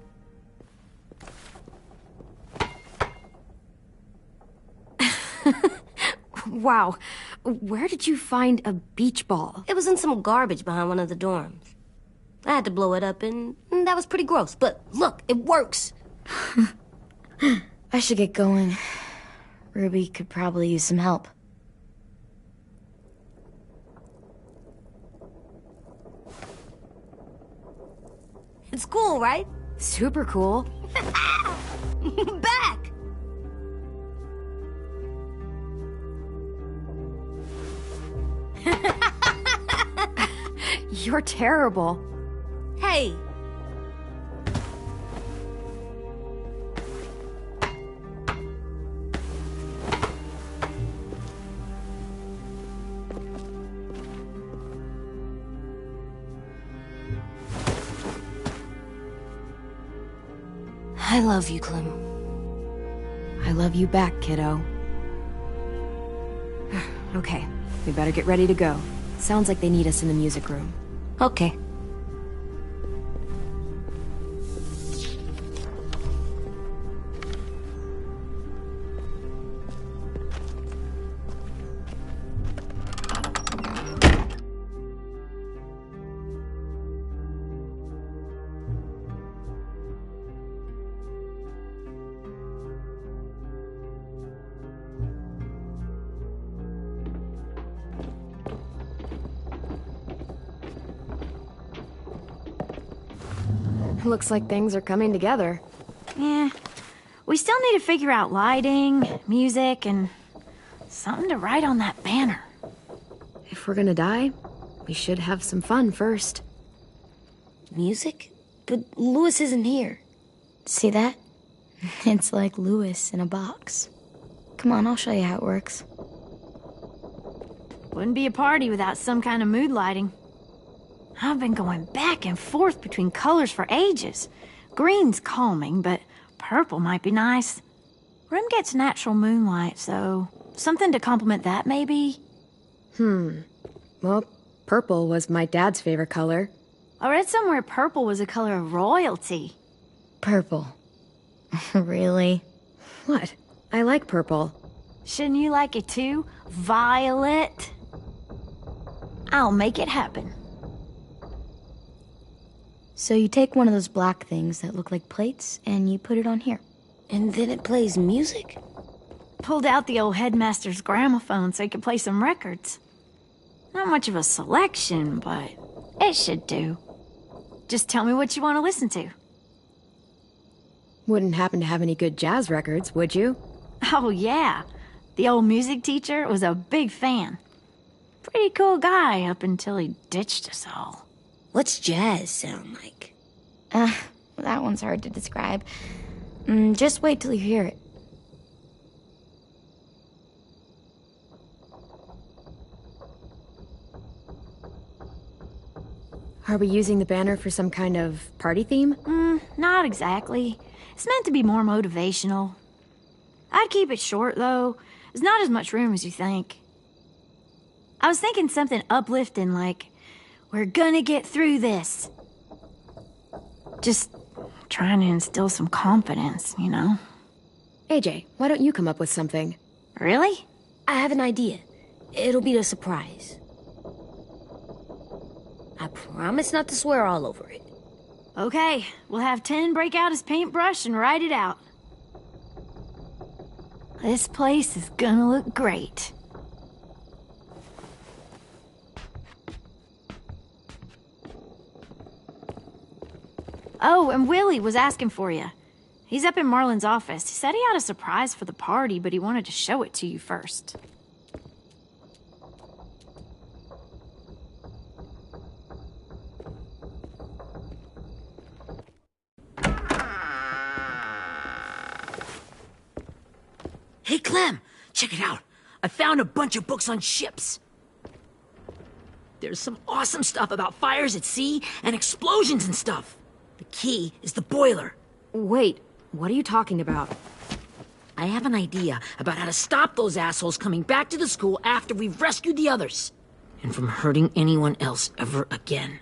Wow, where did you find a beach ball? It was in some garbage behind one of the dorms. I had to blow it up, and that was pretty gross. But look, it works. I should get going. Ruby could probably use some help. It's cool, right? Super cool. Back! You're terrible. Hey! I love you, Clem. I love you back, kiddo. Okay, we better get ready to go. Sounds like they need us in the music room. Okay. Looks like things are coming together. Yeah. We still need to figure out lighting, music, and something to write on that banner. If we're gonna die, we should have some fun first. Music? But Louis isn't here. See that? It's like Louis in a box. Come on, I'll show you how it works. Wouldn't be a party without some kind of mood lighting. I've been going back and forth between colors for ages. Green's calming, but purple might be nice. Room gets natural moonlight, so something to complement that, maybe? Well, purple was my dad's favorite color. I read somewhere purple was a color of royalty. Purple. Really? What? I like purple. Shouldn't you like it too? Violet? I'll make it happen. So you take one of those black things that look like plates, and you put it on here. And then it plays music? Pulled out the old headmaster's gramophone so he could play some records. Not much of a selection, but it should do. Just tell me what you want to listen to. Wouldn't happen to have any good jazz records, would you? Oh, yeah. The old music teacher was a big fan. Pretty cool guy up until he ditched us all. What's jazz sound like? That one's hard to describe. Just wait till you hear it. Are we using the banner for some kind of party theme? Not exactly. It's meant to be more motivational. I'd keep it short, though. There's not as much room as you think. I was thinking something uplifting like, we're gonna get through this. Just trying to instill some confidence, you know? AJ, why don't you come up with something? Really? I have an idea. It'll be a surprise. I promise not to swear all over it. Okay, we'll have 10 break out his paintbrush and write it out. This place is gonna look great. Oh, and Willie was asking for you. He's up in Marlin's office. He said he had a surprise for the party, but he wanted to show it to you first. Hey, Clem, check it out. I found a bunch of books on ships. There's some awesome stuff about fires at sea and explosions and stuff. The key is the boiler. Wait, what are you talking about? I have an idea about how to stop those assholes coming back to the school after we've rescued the others. And from hurting anyone else ever again.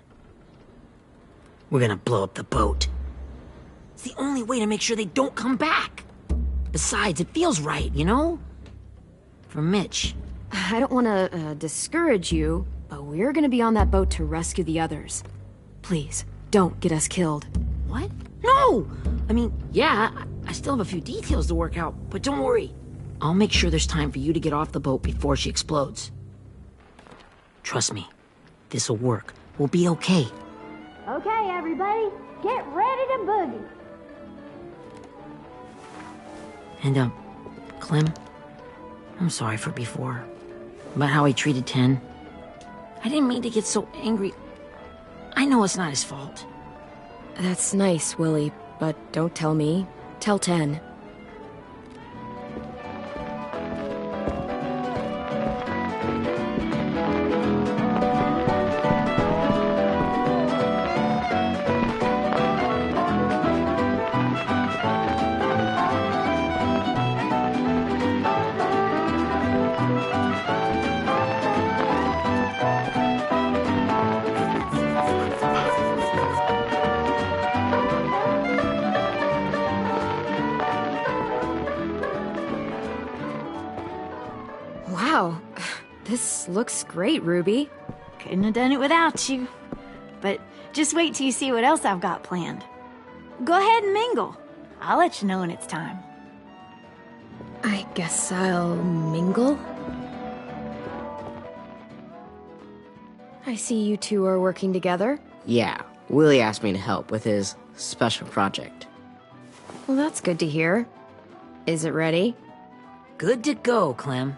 We're gonna blow up the boat. It's the only way to make sure they don't come back. Besides, it feels right, you know? For Mitch. I don't want to discourage you, but we're gonna be on that boat to rescue the others. Please, don't get us killed. What? No! I mean, yeah, I still have a few details to work out, but don't worry. I'll make sure there's time for you to get off the boat before she explodes. Trust me, this'll work. We'll be okay. Okay, everybody, get ready to boogie. And, Clem, I'm sorry for before. About how he treated Ten. I didn't mean to get so angry. I know it's not his fault. That's nice, Willie, but don't tell me. Tell Ten. Wow, this looks great, Ruby. Couldn't have done it without you. But just wait till you see what else I've got planned. Go ahead and mingle. I'll let you know when it's time. I guess I'll mingle? I see you two are working together. Yeah, Willie asked me to help with his special project. Well, that's good to hear. Is it ready? Good to go, Clem.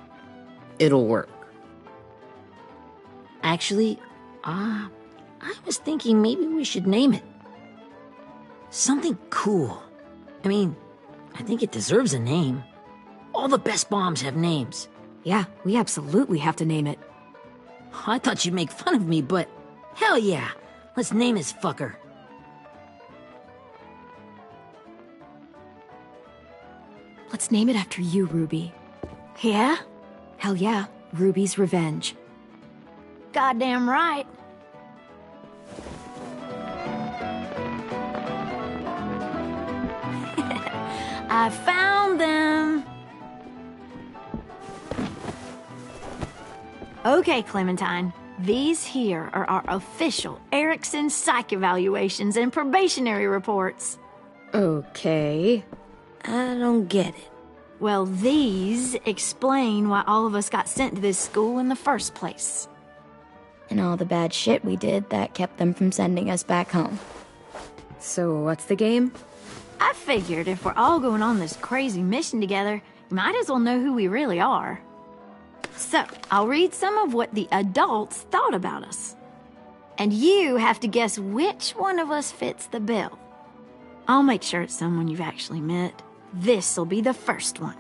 It'll work. Actually, I was thinking maybe we should name it. Something cool. I mean, I think it deserves a name. All the best bombs have names. Yeah, we absolutely have to name it. I thought you'd make fun of me, but hell yeah. Let's name this fucker. Let's name it after you, Ruby. Yeah? Hell yeah, Ruby's Revenge. Goddamn right. I found them. Okay, Clementine. These here are our official Erickson psych evaluations and probationary reports. Okay. I don't get it. Well, these explain why all of us got sent to this school in the first place. And all the bad shit we did that kept them from sending us back home. So what's the game? I figured if we're all going on this crazy mission together, you might as well know who we really are. So, I'll read some of what the adults thought about us. And you have to guess which one of us fits the bill. I'll make sure it's someone you've actually met. This'll be the first one.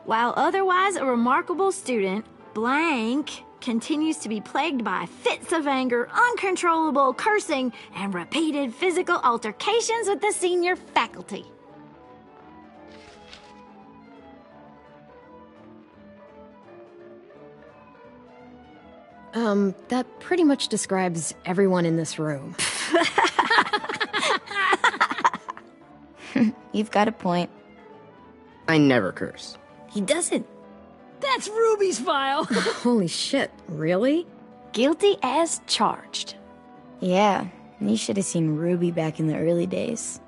While otherwise a remarkable student, blank continues to be plagued by fits of anger, uncontrollable cursing, and repeated physical altercations with the senior faculty. That pretty much describes everyone in this room. You've got a point. I never curse. He doesn't. That's Ruby's file. Holy shit, really? Guilty as charged. Yeah, You should have seen Ruby back in the early days.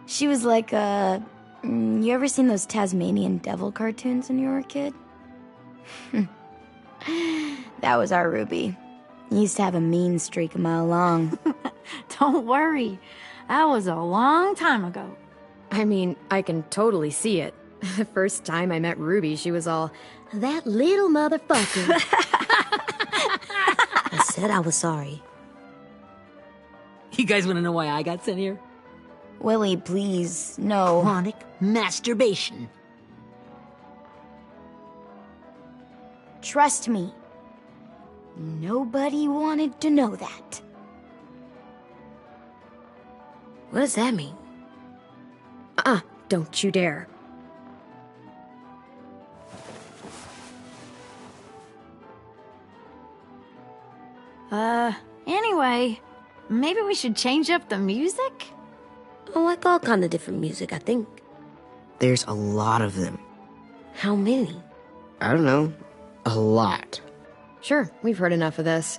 She was like you ever seen those Tasmanian Devil cartoons when you were a kid? That was our Ruby. He used to have a mean streak a mile long. Don't worry. That was a long time ago. I mean, I can totally see it. The first time I met Ruby, she was all, "That little motherfucker." I said I was sorry. You guys want to know why I got sent here? Willie, please, no. Chronic masturbation. Trust me. Nobody wanted to know that. What does that mean? Don't you dare. Anyway, maybe we should change up the music? I like all kind of different music, I think. There's a lot of them. How many? I don't know. A lot. Sure, we've heard enough of this.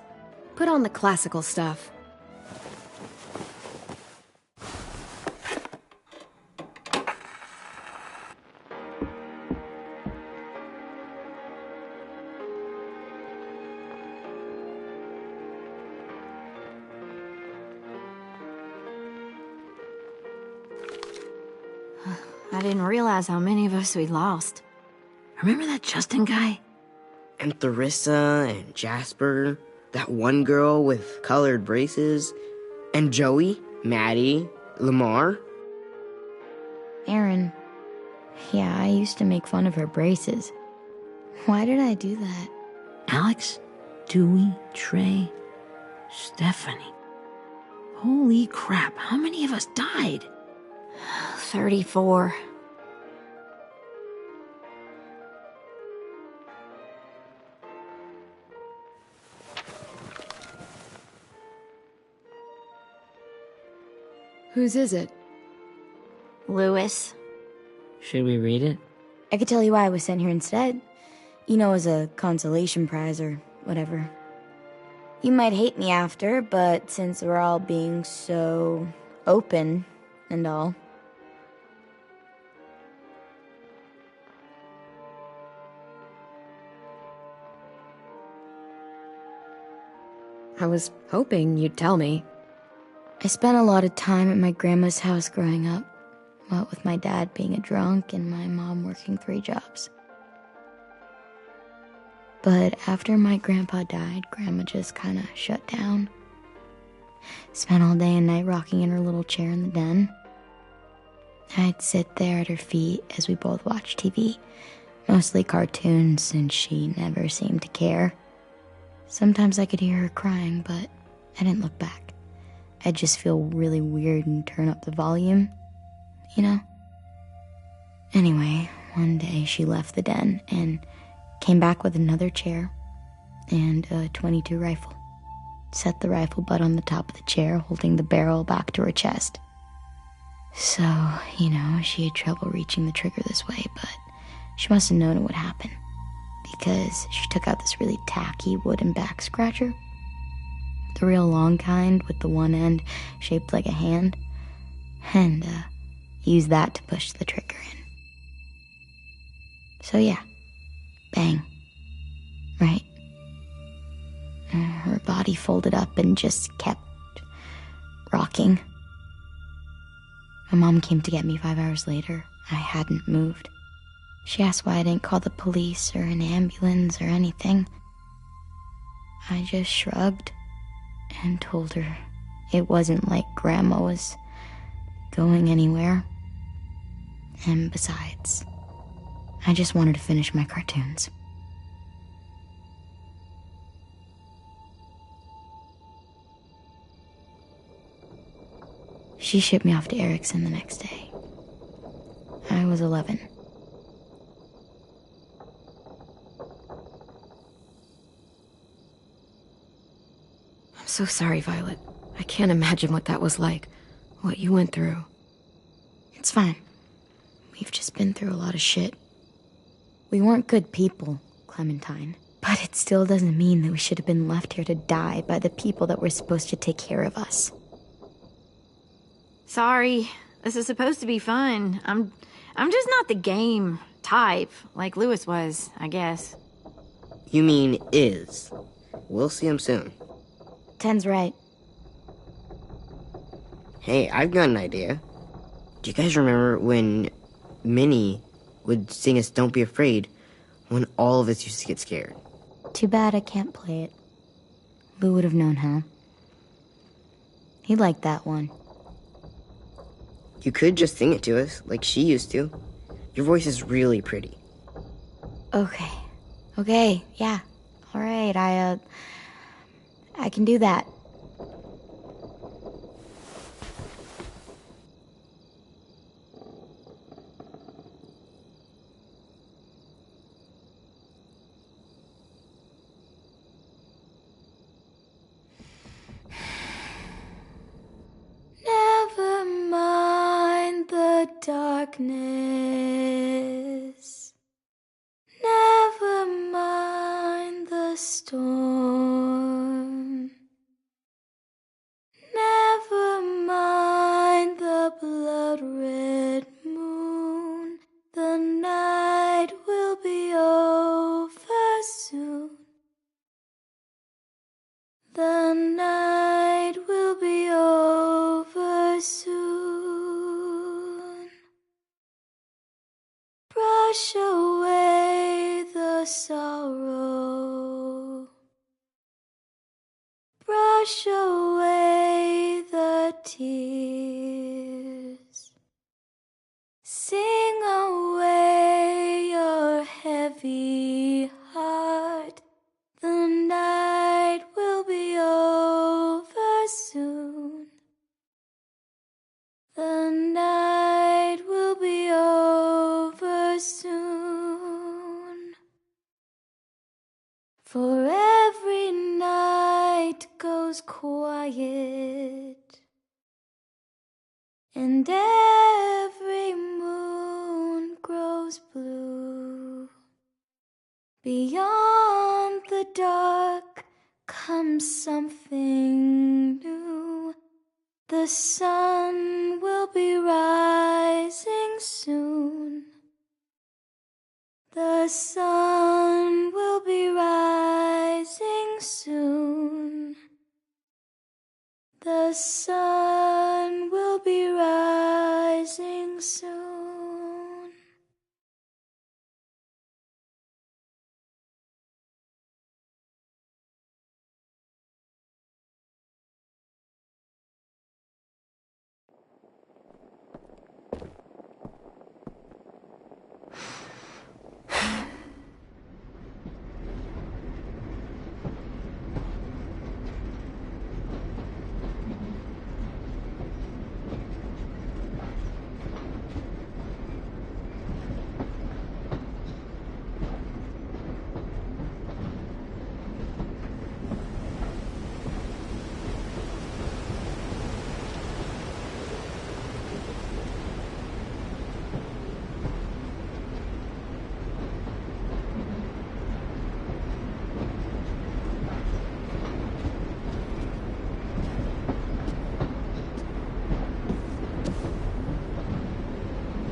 Put on the classical stuff. I didn't realize how many of us we'd lost. Remember that Justin guy? And Theresa and Jasper, that one girl with colored braces, and Joey, Maddie, Lamar. Aaron. Yeah, I used to make fun of her braces. Why did I do that? Alex, Dewey, Trey, Stephanie. Holy crap, how many of us died? 34. Whose is it? Lewis. Should we read it? I could tell you why I was sent here instead. You know, as a consolation prize or whatever. You might hate me after, but since we're all being so open and all. I was hoping you'd tell me. I spent a lot of time at my grandma's house growing up, what with my dad being a drunk and my mom working 3 jobs. But after my grandpa died, Grandma just kind of shut down. Spent all day and night rocking in her little chair in the den. I'd sit there at her feet as we both watched TV, mostly cartoons, since she never seemed to care. Sometimes I could hear her crying, but I didn't look back. I'd just feel really weird and turn up the volume, you know? Anyway, one day she left the den and came back with another chair and a .22 rifle. Set the rifle butt on the top of the chair, holding the barrel back to her chest. So, you know, she had trouble reaching the trigger this way, but she must have known it would happen, because she took out this really tacky wooden back scratcher. The real long kind with the one end shaped like a hand, and used that to push the trigger in. So yeah, bang, right? Her body folded up and just kept rocking. My mom came to get me 5 hours later. I hadn't moved. She asked why I didn't call the police or an ambulance or anything. I just shrugged and told her it wasn't like Grandma was going anywhere. And besides, I just wanted to finish my cartoons. She shipped me off to Erickson the next day. I was 11. I'm so sorry, Violet. I can't imagine what that was like. What you went through. It's fine. We've just been through a lot of shit. We weren't good people, Clementine. But it still doesn't mean that we should have been left here to die by the people that were supposed to take care of us. Sorry. This is supposed to be fun. I'm just not the game type, like Lewis was, I guess. You mean is. We'll see him soon. Ten's right. Hey, I've got an idea. Do you guys remember when Minnie would sing us Don't Be Afraid when all of us used to get scared? Too bad I can't play it. Lou would have known how. He liked that one. You could just sing it to us, like she used to. Your voice is really pretty. Okay, yeah. All right, I can do that. Never mind the darkness. Never mind the storm. Never mind the blood-red moon. The night will be over soon. The night will be over soon. Brush away the sorrow. Brush away the tears. Sing away your heavy heart. The night will be over soon. The night will be over soon. For every night goes quiet, and every moon grows blue. Beyond the dark comes something new. The sun will be rising soon. The sun will be rising soon. The sun will be rising soon.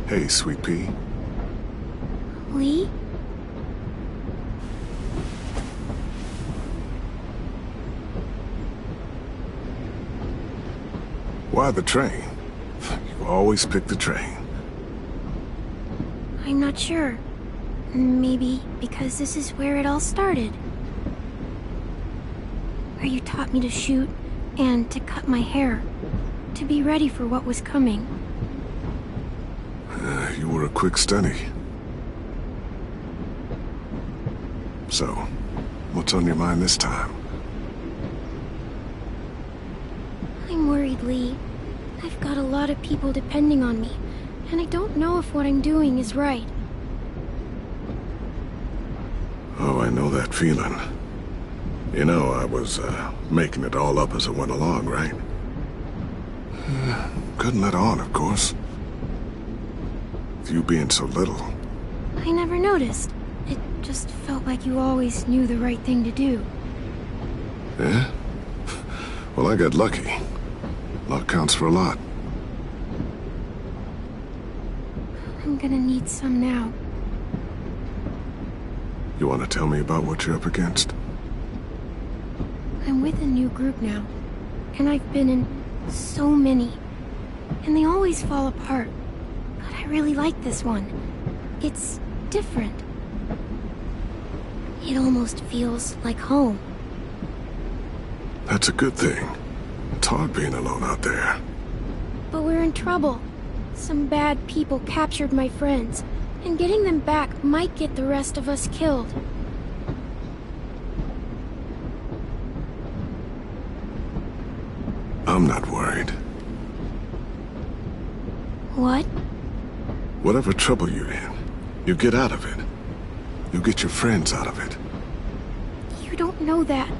Hey, Sweet Pea. Lee? Why the train? You always pick the train. I'm not sure. Maybe because this is where it all started. Where you taught me to shoot and to cut my hair. To be ready for what was coming. You were a quick study. So, what's on your mind this time? I'm worried, Lee. I've got a lot of people depending on me, and I don't know if what I'm doing is right. Oh, I know that feeling. You know, I was making it all up as I went along, right? Couldn't let on, of course. With you being so little. I never noticed. It just felt like you always knew the right thing to do. Yeah? Well, I got lucky. Luck counts for a lot. gonna need some now. You want to tell me about what you're up against? I'm with a new group now, and I've been in so many, and they always fall apart. But I really like this one. It's different. It almost feels like home. That's a good thing. It's hard being alone out there. But we're in trouble. Some bad people captured my friends, and getting them back might get the rest of us killed. I'm not worried. What? Whatever trouble you're in, you get out of it. You get your friends out of it. You don't know that.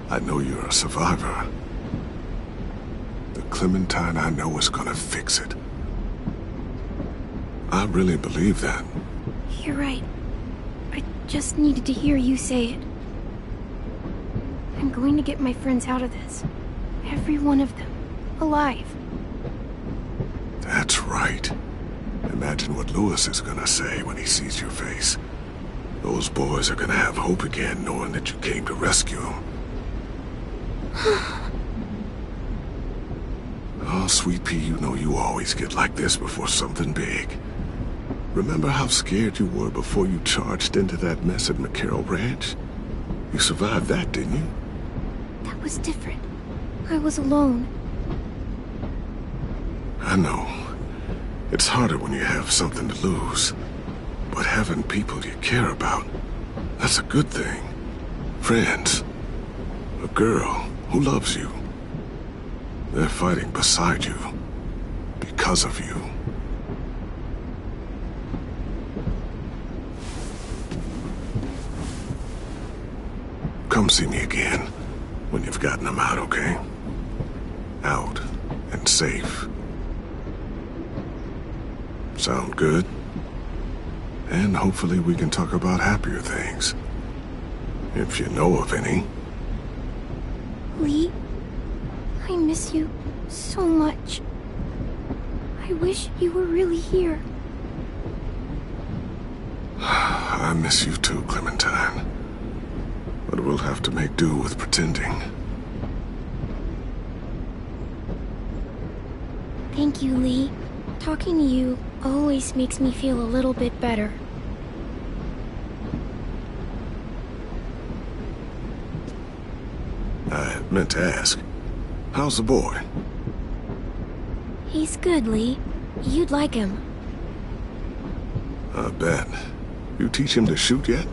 I know you're a survivor. The Clementine I know is gonna fix it. I really believe that. You're right. I just needed to hear you say it. I'm going to get my friends out of this. Every one of them. Alive. That's right. Imagine what Lewis is gonna say when he sees your face. Those boys are gonna have hope again, knowing that you came to rescue them. Oh, Sweet Pea, you know you always get like this before something big. Remember how scared you were before you charged into that mess at McCarroll Ranch? You survived that, didn't you? That was different. I was alone. I know. It's harder when you have something to lose. But having people you care about, that's a good thing. Friends. A girl who loves you. They're fighting beside you. Because of you. Come see me again when you've gotten them out, okay? Out and safe. Sound good? And hopefully we can talk about happier things. If you know of any. Lee, I miss you so much. I wish you were really here. I miss you too, Clementine. But we'll have to make do with pretending. Thank you, Lee. Talking to you always makes me feel a little bit better. I meant to ask, how's the boy? He's good, Lee. You'd like him. I bet. You teach him to shoot yet?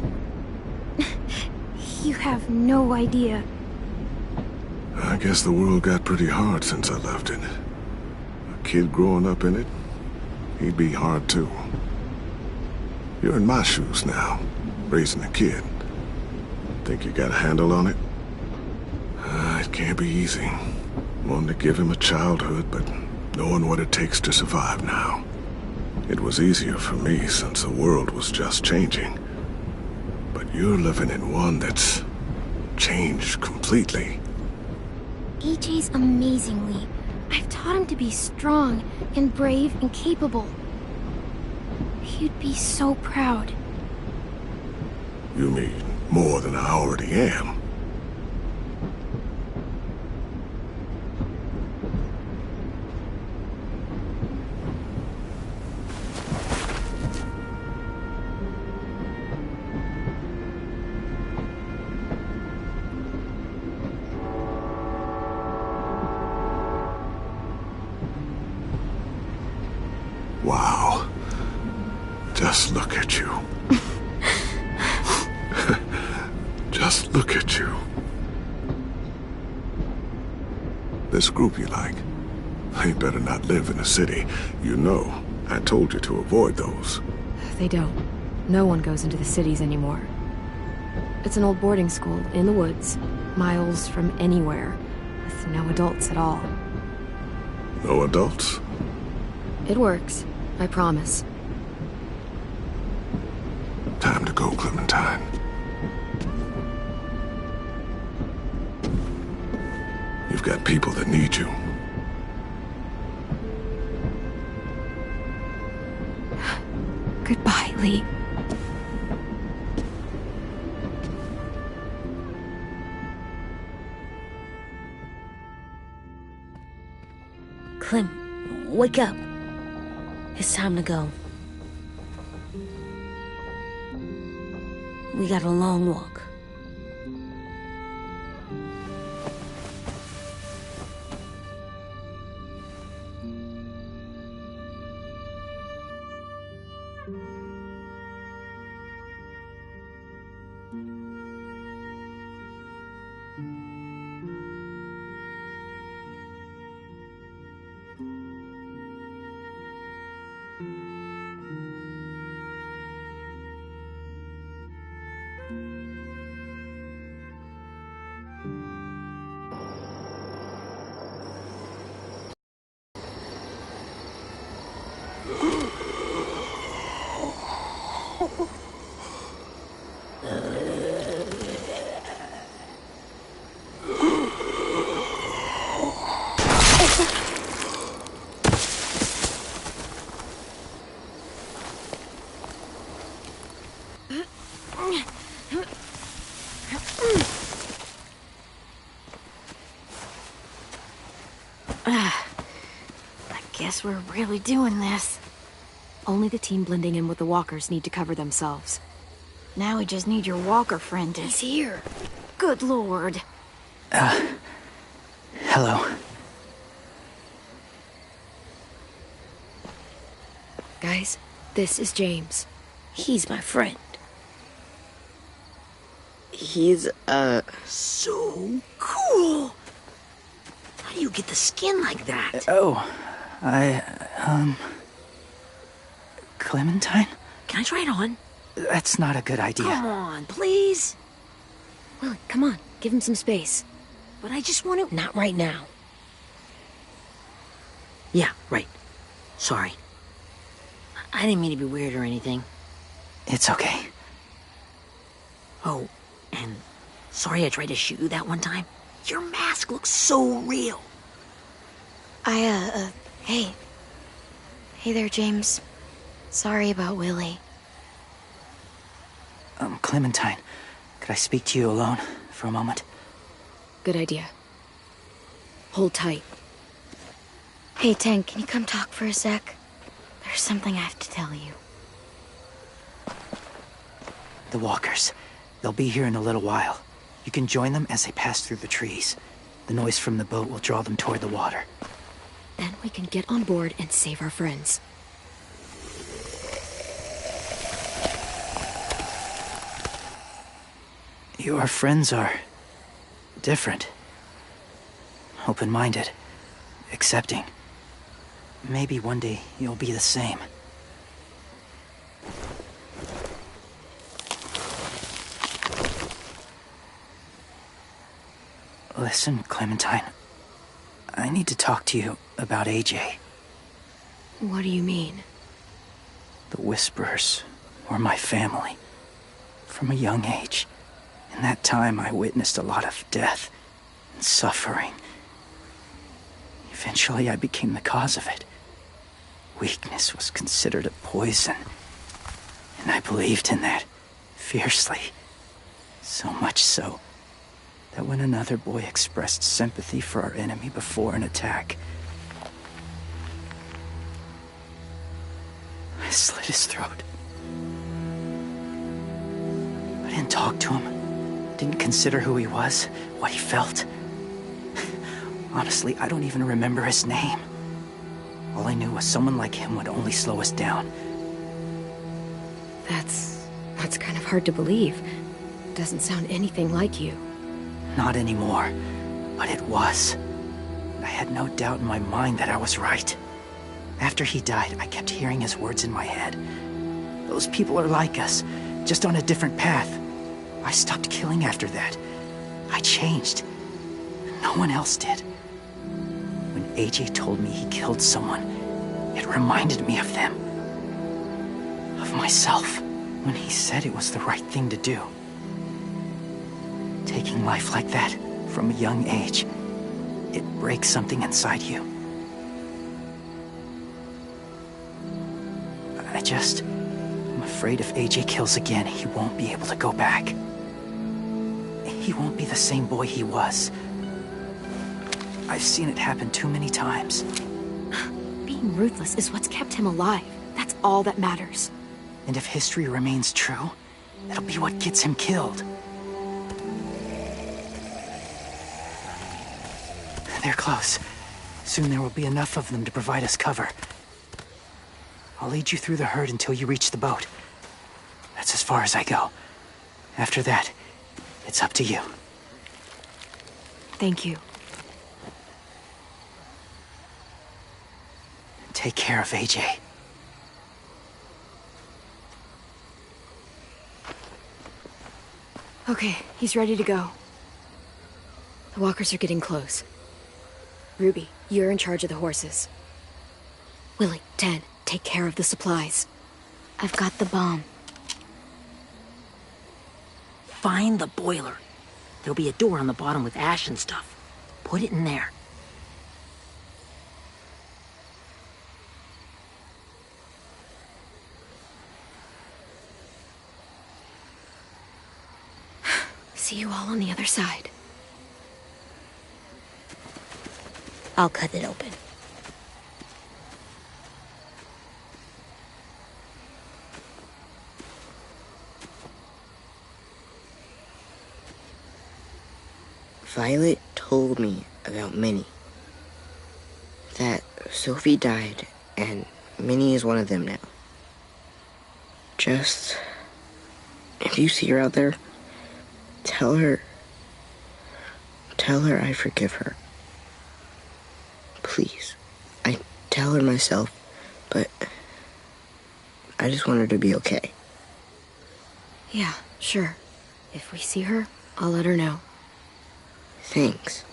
You have no idea. I guess the world got pretty hard since I left it. A kid growing up in it, he'd be hard too. You're in my shoes now, raising a kid. Think you got a handle on it? It can't be easy. Wanting to give him a childhood, but knowing what it takes to survive now. It was easier for me since the world was just changing. But you're living in one that's changed completely. AJ's amazing, Lee. I've taught him to be strong and brave and capable. He'd be so proud. You mean more than I already am? Wow. Just look at you. Just look at you. This group you like, they better not live in a city. You know, I told you to avoid those. They don't. No one goes into the cities anymore. It's an old boarding school in the woods, miles from anywhere, with no adults at all. No adults? It works, I promise. Time to go, Clementine. You've got people that need you. Lee. Clem, wake up. It's time to go. We got a long walk. I guess we're really doing this. Only the team blending in with the walkers need to cover themselves. Now we just need your walker friend to... He's here. Good lord. Hello. Guys, this is James. He's my friend. He's, So cool! How do you get the skin like that? Clementine? Can I try it on? That's not a good idea. Come on, please. Willie, come on, give him some space. But I just want to... Not right now. Yeah, right. Sorry. I didn't mean to be weird or anything. It's okay. Oh, and sorry I tried to shoot you that one time. Your mask looks so real. Hey. Hey there, James. Sorry about Willie. Clementine, could I speak to you alone for a moment? Good idea. Hold tight. Hey, Tank, can you come talk for a sec? There's something I have to tell you. The walkers. They'll be here in a little while. You can join them as they pass through the trees. The noise from the boat will draw them toward the water. Then we can get on board and save our friends. Your friends are... different. Open-minded. Accepting. Maybe one day you'll be the same. Listen, Clementine. I need to talk to you about AJ. What do you mean? The Whisperers were my family. From a young age. In that time, I witnessed a lot of death and suffering. Eventually, I became the cause of it. Weakness was considered a poison. And I believed in that, fiercely. So much so, that when another boy expressed sympathy for our enemy before an attack, I slit his throat. I didn't talk to him. Didn't consider who he was, what he felt. Honestly, I don't even remember his name. All I knew was someone like him would only slow us down. That's kind of hard to believe. Doesn't sound anything like you. Not anymore, but it was. I had no doubt in my mind that I was right. After he died, I kept hearing his words in my head. Those people are like us, just on a different path. I stopped killing after that. I changed. No one else did. When AJ told me he killed someone, it reminded me of them. Of myself. When he said it was the right thing to do. Taking life like that, from a young age, it breaks something inside you. I'm afraid if AJ kills again, he won't be able to go back. He won't be the same boy he was. I've seen it happen too many times. Being ruthless is what's kept him alive. That's all that matters. And if history remains true, it'll be what gets him killed. They're close. Soon there will be enough of them to provide us cover. I'll lead you through the herd until you reach the boat. That's as far as I go. After that, it's up to you. Thank you. Take care of AJ. Okay, he's ready to go. The walkers are getting close. Ruby, you're in charge of the horses. Willie, Ted, take care of the supplies. I've got the bomb. Find the boiler. There'll be a door on the bottom with ash and stuff. Put it in there. See you all on the other side. I'll cut it open. Violet told me about Minnie. That Sophie died, and Minnie is one of them now. Just... if you see her out there, tell her I forgive her. Please. I tell her myself, but I just want her to be okay. Yeah, sure. If we see her, I'll let her know. Thanks.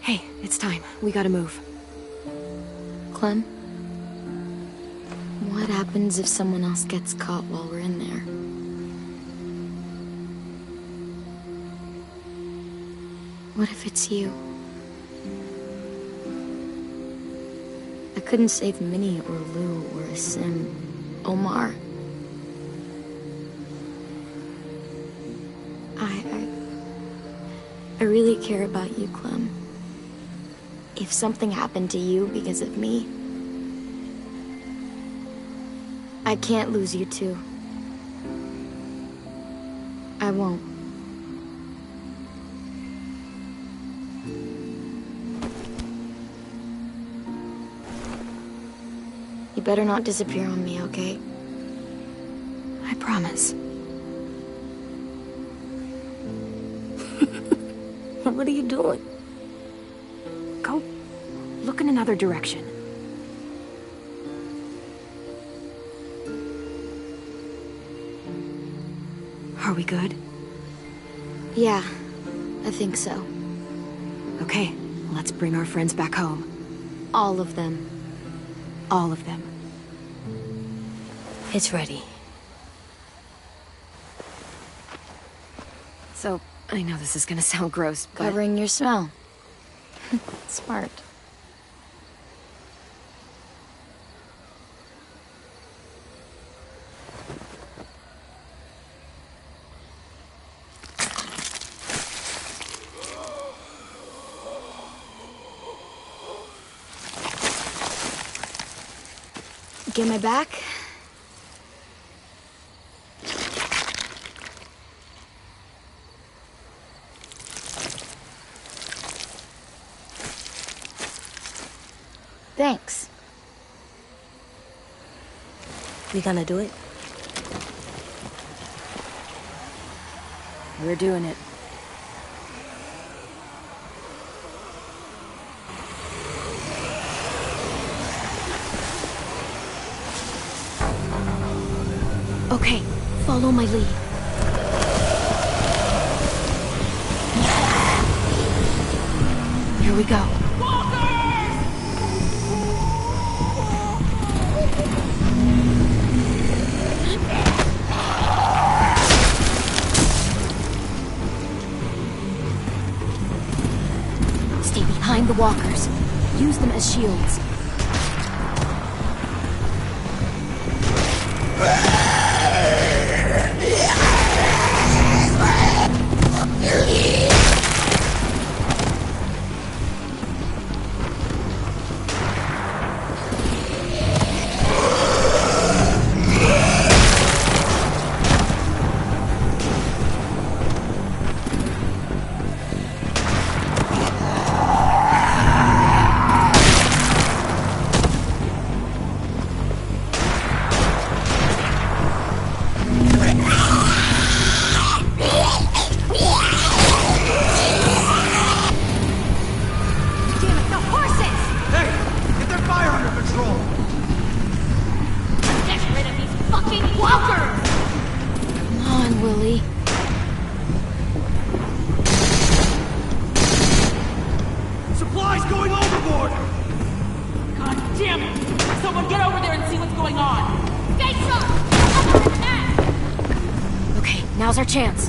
Hey, it's time. We gotta move. Clem? What happens if someone else gets caught while we're in there? What if it's you? I couldn't save Minnie or Lou or Asim, Omar. I really care about you, Clem. If something happened to you because of me, I can't lose you too. I won't. You better not disappear on me, okay? I promise. What are you doing? Go look in another direction. Are we good? Yeah, I think so. Okay, let's bring our friends back home. All of them. All of them. It's ready. So, I know this is gonna sound gross, but... Covering your smell. Smart. Get my back? Thanks. We gonna do it? We're doing it. Okay, follow my lead. Here we go. behind the walkers. Use them as shields. Now's our chance.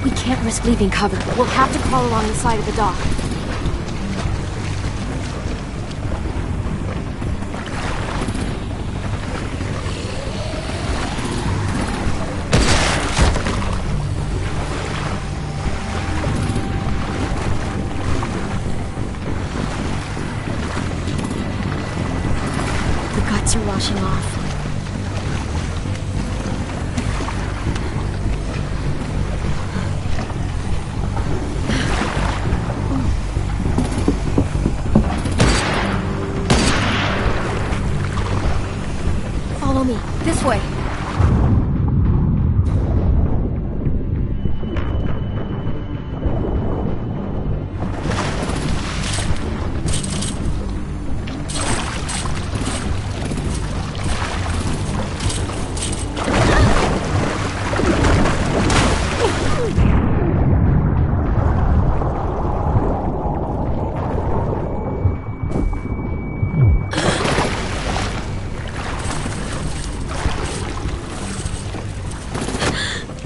We can't risk leaving cover. We'll have to crawl along the side of the dock. The guts are washing off. This way.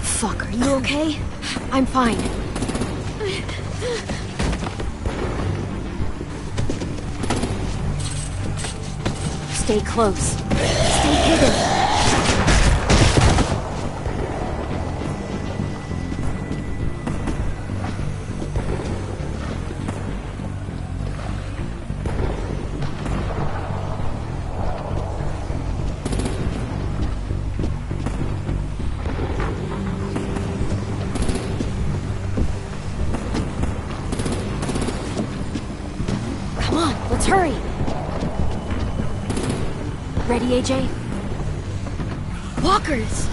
Fuck, are you okay? I'm fine. Stay close. Stay hidden. Let's hurry! Ready, AJ? Walkers!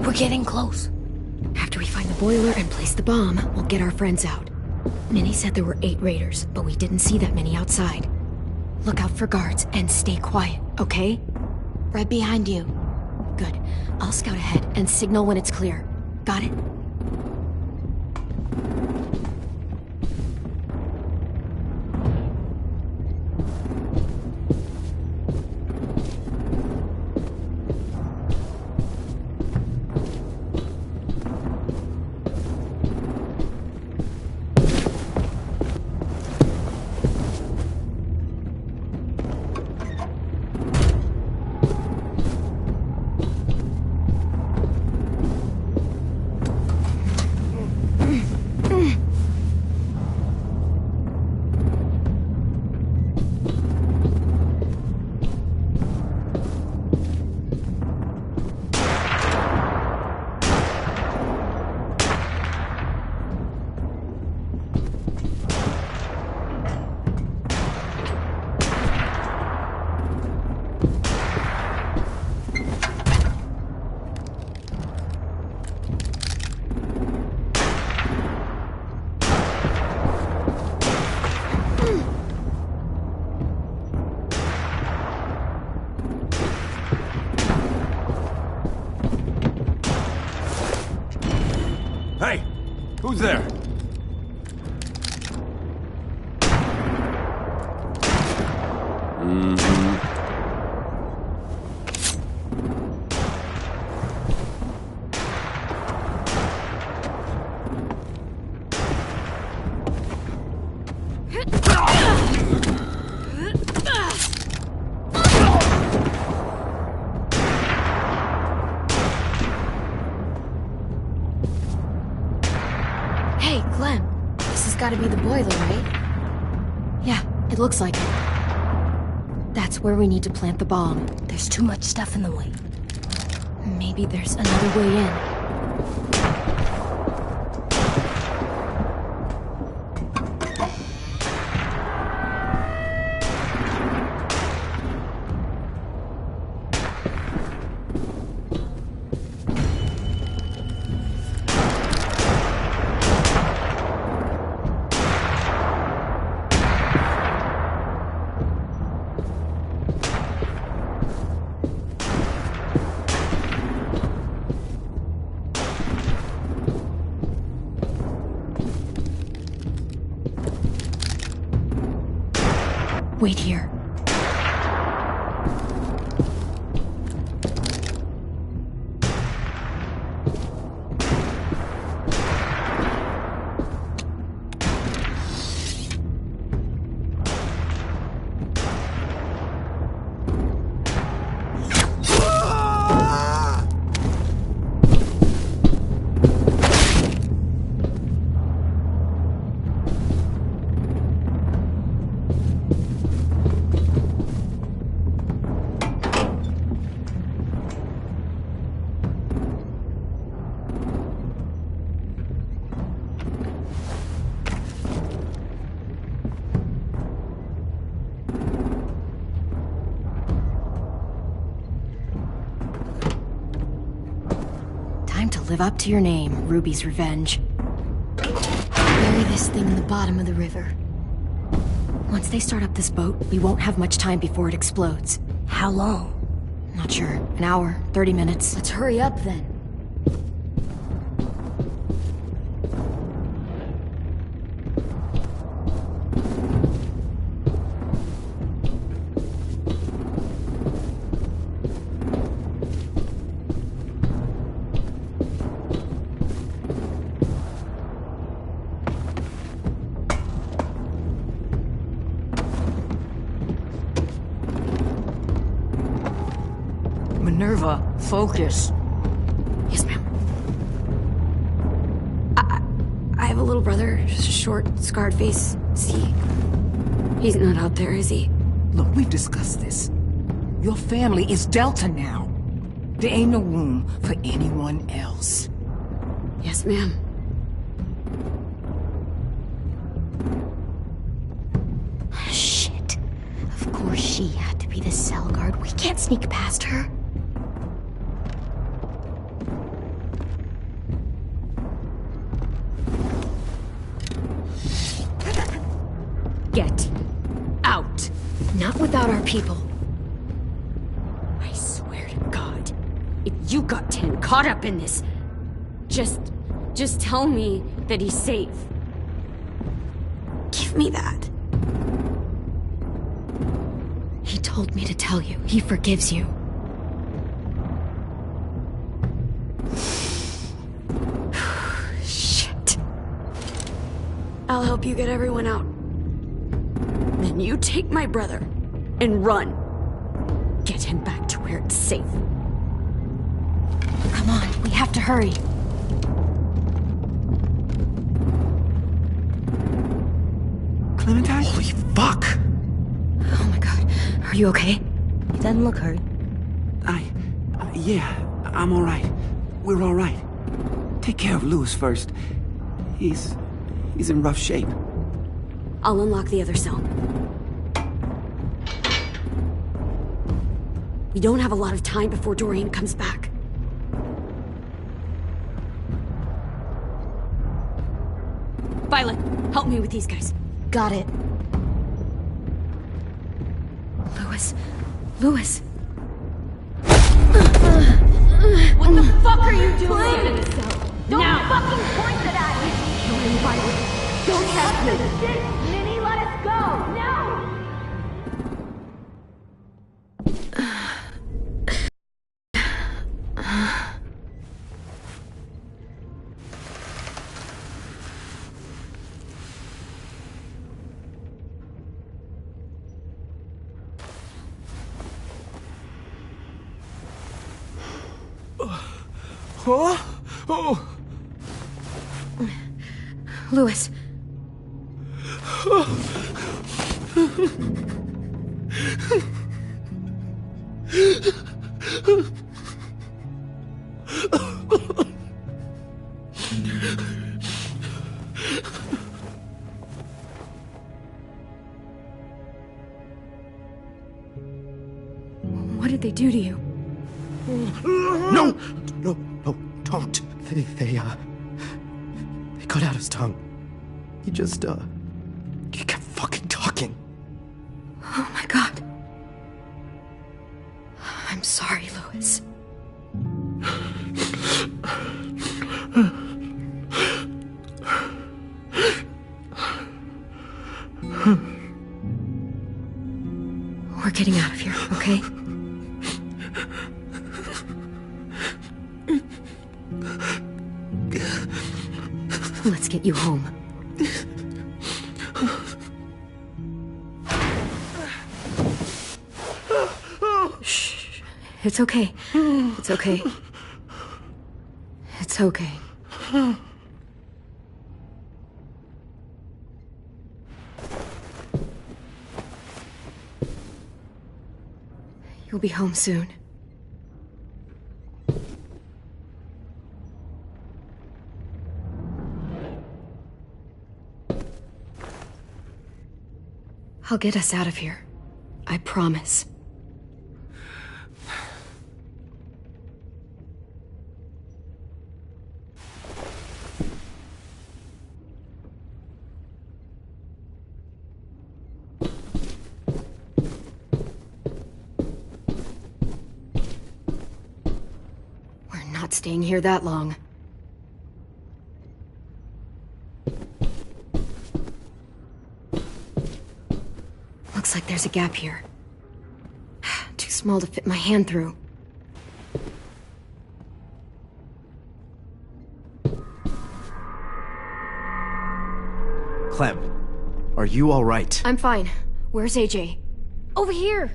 We're getting close. After we find the boiler and place the bomb, we'll get our friends out. Minnie said there were 8 raiders, but we didn't see that many outside. Look out for guards and stay quiet, okay? Right behind you. Good. I'll scout ahead and signal when it's clear. Got it? Who's there? Hey, Clem. This has got to be the boiler, right? Yeah, it looks like it. That's where we need to plant the bomb. There's too much stuff in the way. Maybe there's another way in. Wait here. Live up to your name, Ruby's Revenge. Bury this thing in the bottom of the river. Once they start up this boat, we won't have much time before it explodes. How long? Not sure. An hour, 30 minutes. Let's hurry up then. Minerva, focus. Yes, ma'am. I have a little brother, short, scarred face. See? He's not out there, is he? Look, we've discussed this. Your family is Delta now. There ain't no room for anyone else. Yes, ma'am. Shit. Of course she had to be the cell guard. We can't sneak past her. Get out. Not without our people. I swear to God, if you got 10 caught up in this, just tell me that he's safe. Give me that. He told me to tell you. He forgives you. Shit. I'll help you get everyone out. Then you take my brother and run. Get him back to where it's safe. Come on, we have to hurry. Clementine? Holy fuck! Oh my god. Are you okay? He doesn't look hurt. Yeah, I'm alright. We're alright. Take care of Louis first. He's in rough shape. I'll unlock the other cell. We don't have a lot of time before Dorian comes back. Violet, help me with these guys. Got it. Louis. What the fuck are you doing? Don't fucking point that at me! being violent. Don't test me. Minnie, let us go! No! Huh? Oh! Louis. What did they do to you? No! No, no, don't. They cut out his tongue. He just, he kept fucking talking. Oh my god. I'm sorry, Louis. We're getting out of here, okay? Let's get you home. Shh. It's okay. It's okay. It's okay. You'll be home soon. I'll get us out of here. I promise. We're not staying here that long. Looks like there's a gap here. Too small to fit my hand through. Clem, are you all right? I'm fine. Where's AJ? Over here!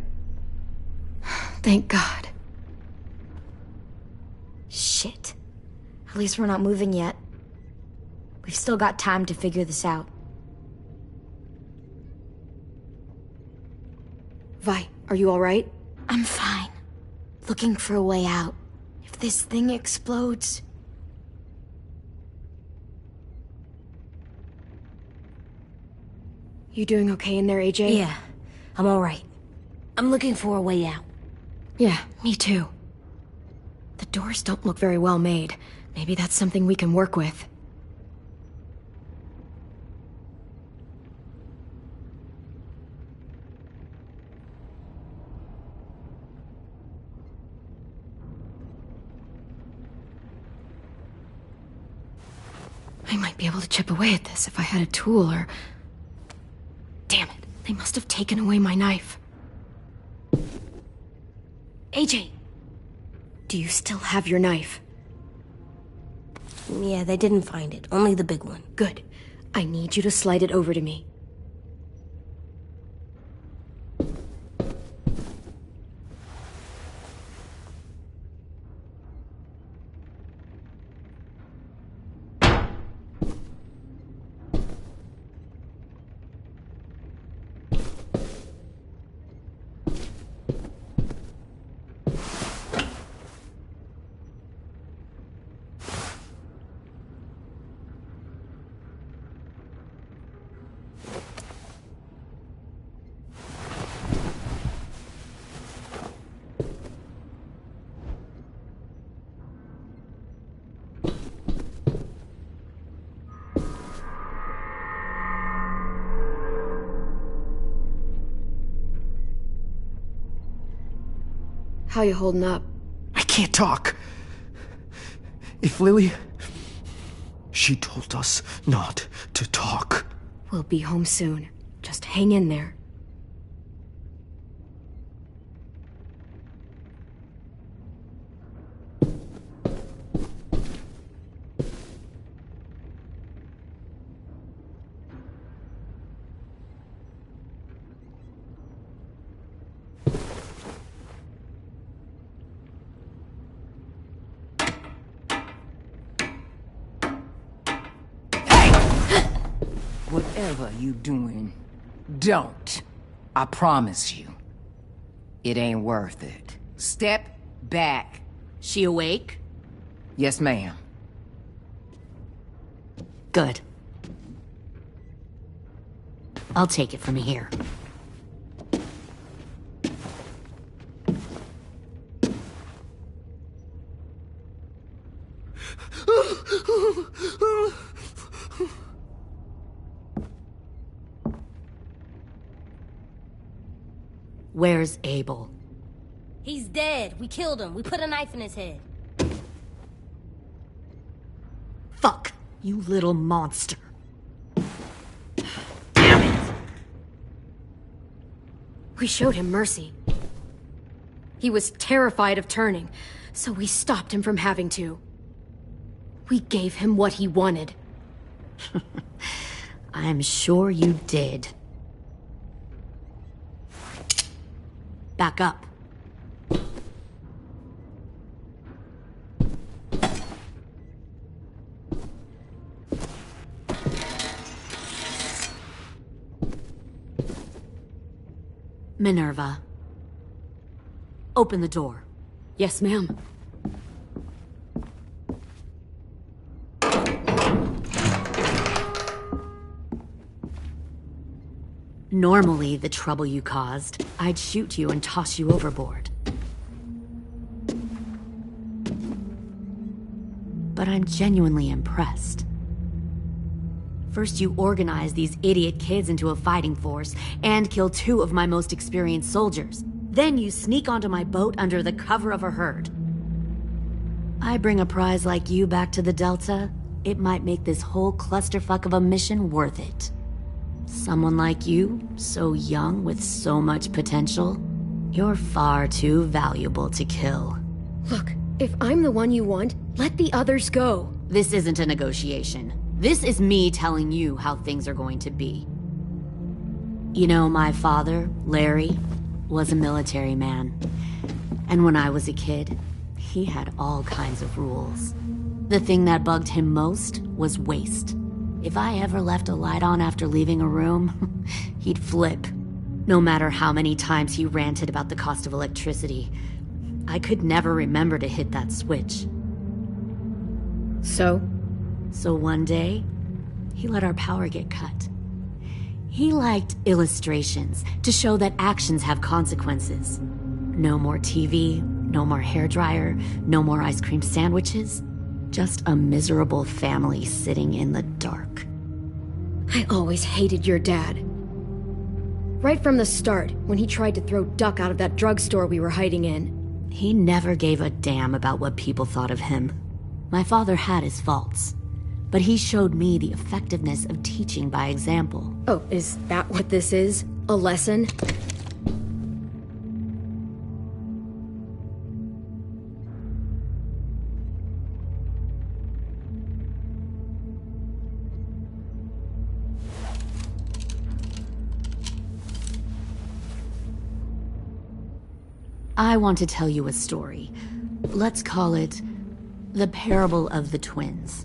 Thank God. Shit. At least we're not moving yet. We've still got time to figure this out. Vi, are you all right? I'm fine. Looking for a way out. If this thing explodes... You doing okay in there, AJ? Yeah, I'm alright. I'm looking for a way out. Yeah, me too. The doors don't look very well made. Maybe that's something we can work with. I might be able to chip away at this if I had a tool or... Damn it, they must have taken away my knife. AJ! Do you still have your knife? Yeah, they didn't find it. Only the big one. Good. I need you to slide it over to me. How you holding up? I can't talk. If Lily... She told us not to talk. We'll be home soon. Just hang in there. Whatever you doing, don't. I promise you. It ain't worth it. Step back. She awake? Yes, ma'am. Good. I'll take it from here. Where's Abel? He's dead. We killed him. We put a knife in his head. Fuck, you little monster. We showed him mercy. He was terrified of turning, so we stopped him from having to. We gave him what he wanted. I'm sure you did. Back up. Minerva. Open the door. Yes, ma'am. Normally, the trouble you caused, I'd shoot you and toss you overboard. But I'm genuinely impressed. First, you organize these idiot kids into a fighting force and kill 2 of my most experienced soldiers. Then you sneak onto my boat under the cover of a herd. I bring a prize like you back to the Delta, it might make this whole clusterfuck of a mission worth it. Someone like you, so young with so much potential, you're far too valuable to kill. Look, if I'm the one you want, let the others go. This isn't a negotiation. This is me telling you how things are going to be. You know, my father, Larry, was a military man. And when I was a kid, he had all kinds of rules. The thing that bugged him most was waste. If I ever left a light on after leaving a room, he'd flip. No matter how many times he ranted about the cost of electricity, I could never remember to hit that switch. So one day, he let our power get cut. He liked illustrations to show that actions have consequences. No more TV, no more hairdryer, no more ice cream sandwiches. Just a miserable family sitting in the dark. I always hated your dad. Right from the start, when he tried to throw Duck out of that drugstore we were hiding in. He never gave a damn about what people thought of him. My father had his faults, but he showed me the effectiveness of teaching by example. Oh, is that what this is? A lesson? I want to tell you a story. Let's call it the Parable of the Twins.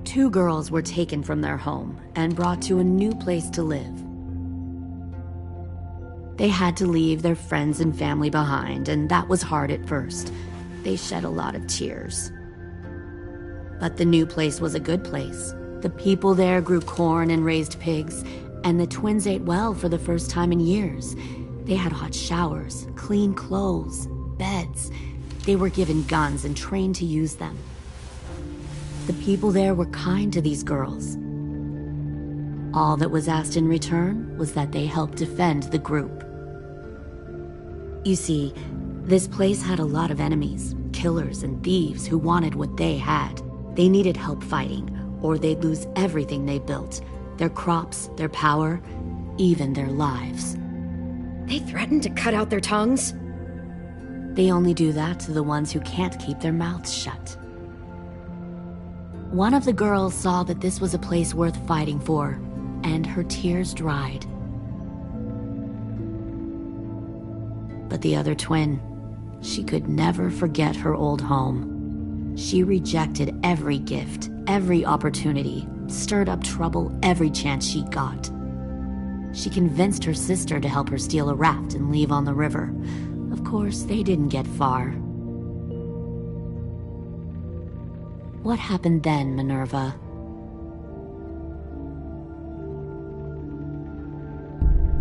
2 girls were taken from their home and brought to a new place to live. They had to leave their friends and family behind, and that was hard at first. They shed a lot of tears. But the new place was a good place. The people there grew corn and raised pigs, and the twins ate well for the first time in years. They had hot showers, clean clothes, beds. They were given guns and trained to use them. The people there were kind to these girls. All that was asked in return was that they help defend the group. You see, this place had a lot of enemies, killers and thieves who wanted what they had. They needed help fighting, or they'd lose everything they built. Their crops, their power, even their lives. They threatened to cut out their tongues? They only do that to the ones who can't keep their mouths shut. One of the girls saw that this was a place worth fighting for, and her tears dried. But the other twin, she could never forget her old home. She rejected every gift, every opportunity, stirred up trouble every chance she got. She convinced her sister to help her steal a raft and leave on the river. Of course, they didn't get far. What happened then, Minerva?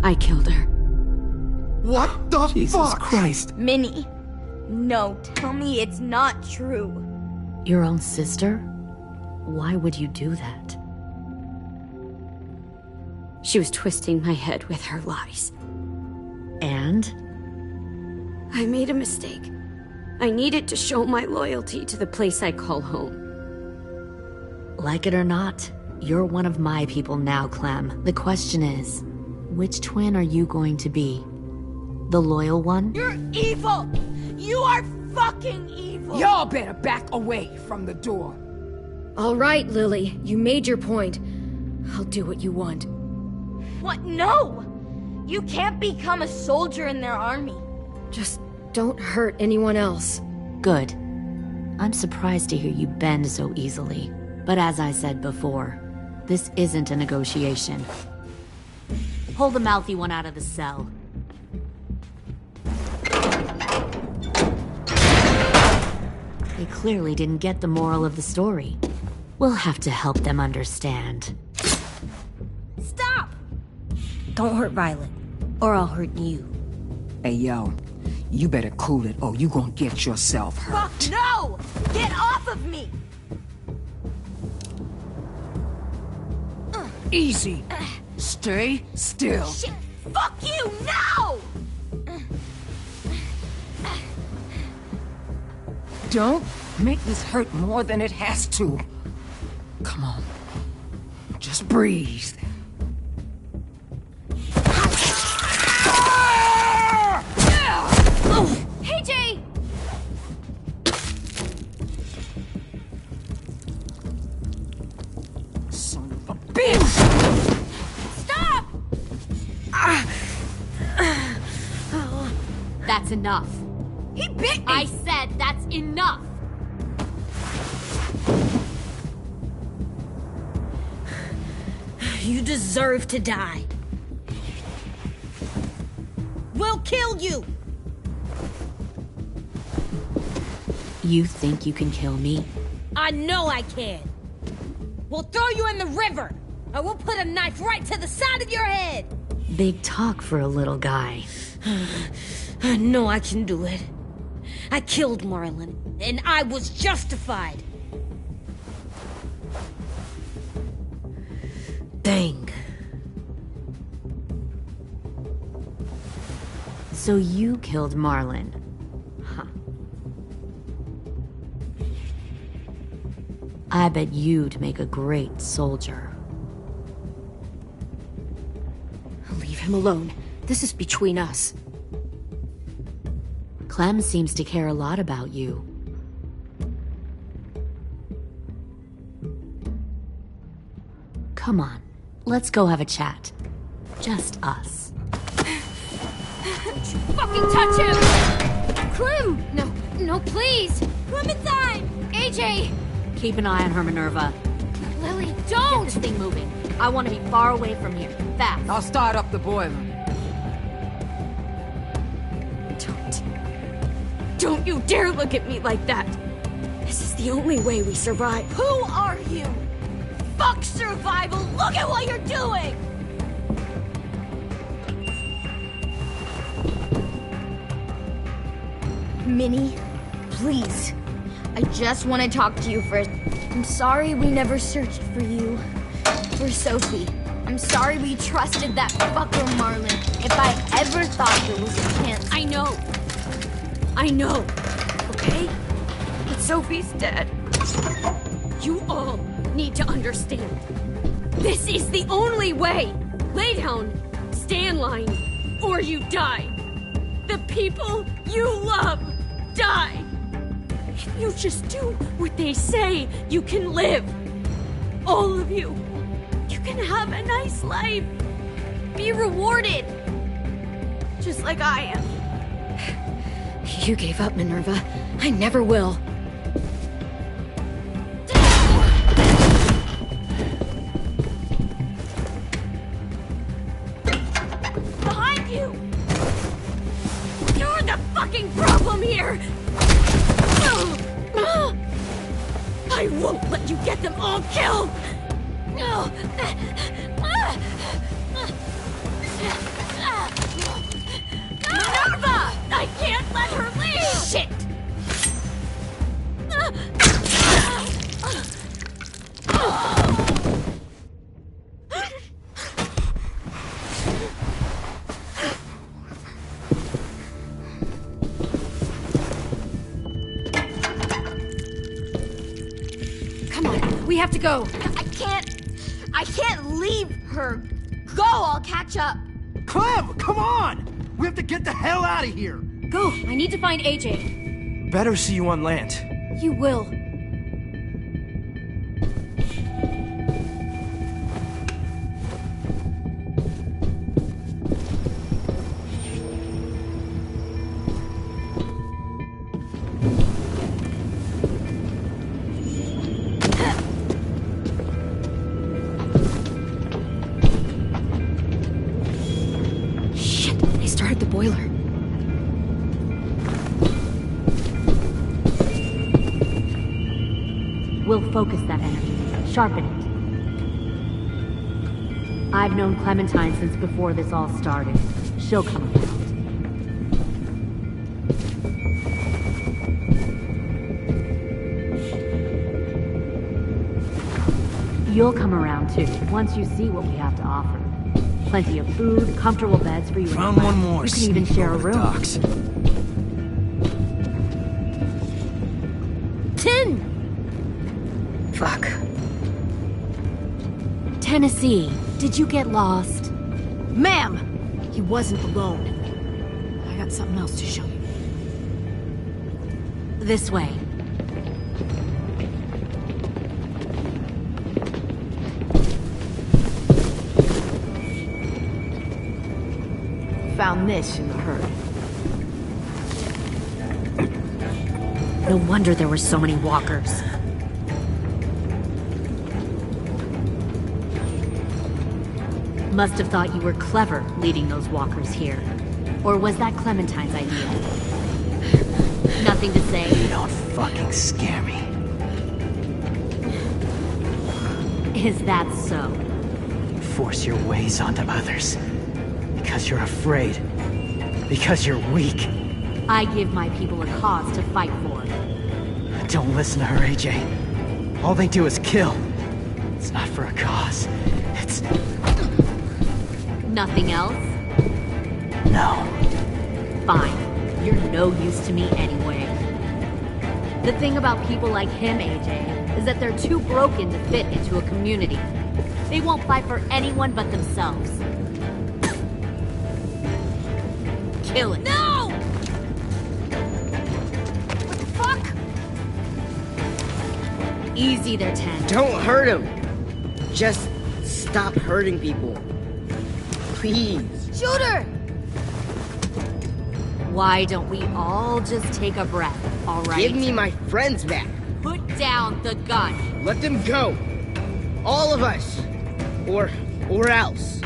I killed her. What the Jesus fuck? Christ. Minnie, no, tell me it's not true. Your own sister? Why would you do that? She was twisting my head with her lies. And? I made a mistake. I needed to show my loyalty to the place I call home. Like it or not, you're one of my people now, Clem. The question is, which twin are you going to be? The loyal one? You're evil! You are fucking evil! Y'all better back away from the door. All right, Lily, you made your point. I'll do what you want. What? No! You can't become a soldier in their army. Just don't hurt anyone else. Good. I'm surprised to hear you bend so easily. But as I said before, this isn't a negotiation. Pull the mouthy one out of the cell. They clearly didn't get the moral of the story. We'll have to help them understand. Stop! Don't hurt Violet, or I'll hurt you. Hey, yo. You better cool it, or you gonna get yourself hurt. Fuck no! Get off of me! Easy. Stay still. Shit! Fuck you! No! Don't make this hurt more than it has to. Come on. Just breathe. Hey, Jay! Son of a bitch! Stop! That's enough. He bit me! I said that's enough! You deserve to die. We'll kill you! You think you can kill me? I know I can. We'll throw you in the river. I will put a knife right to the side of your head. Big talk for a little guy. I know I can do it. I killed Marlon, and I was justified. Dang. So you killed Marlon. Huh. I bet you'd make a great soldier. Leave him alone. This is between us. Clem seems to care a lot about you. Come on, let's go have a chat. Just us. Fucking touch him! Clem! No, please! Clementine! AJ! Keep an eye on her, Minerva. Lily, Get don't! this thing moving. I want to be far away from here. Fast. I'll start up the boiler. Don't you dare look at me like that! This is the only way we survive. Who are you? Fuck survival! Look at what you're doing! Minnie, please. I just want to talk to you first. I'm sorry we never searched for you. For Sophie. I'm sorry we trusted that fucker Marlon. If I ever thought there was a chance. I know, okay? But Sophie's dead. You all need to understand. This is the only way! Lay down, stay in line, or you die. The people you love die. If you just do what they say, you can live. All of you. You can have a nice life. Be rewarded. Just like I am. You gave up, Minerva. I never will. Behind you! You're the fucking problem here! I won't let you get them all killed! Minerva! I can't let her leave! Shit! Come on, we have to go. I can't leave her. Go, I'll catch up. Clem, come on! We have to get the hell out of here! Go, I need to find AJ. Better see you on land. You will. The boiler. We'll focus that energy, sharpen it. I've known Clementine since before this all started. She'll come around. You'll come around too, once you see what we have to offer. Plenty of food, comfortable beds for you. Found one more. You can even share a room. Docks. 10! Fuck. Tennessee, did you get lost? Ma'am! He wasn't alone. I got something else to show you. This way. Found this in the herd. No wonder there were so many walkers. Must have thought you were clever leading those walkers here. Or was that Clementine's idea? Nothing to say. You don't fucking scare me. Is that so? You force your ways onto others. Because you're afraid. Because you're weak. I give my people a cause to fight for. Don't listen to her, AJ. All they do is kill. It's not for a cause. It's... Nothing else? No. Fine. You're no use to me anyway. The thing about people like him, AJ, is that they're too broken to fit into a community. They won't fight for anyone but themselves. Kill it. No! What the fuck? Easy there, Ten. Don't hurt him. Just stop hurting people. Please. Shoot her! Why don't we all just take a breath, all right? Give me my friends back. Put down the gun. Let them go. All of us. Or else.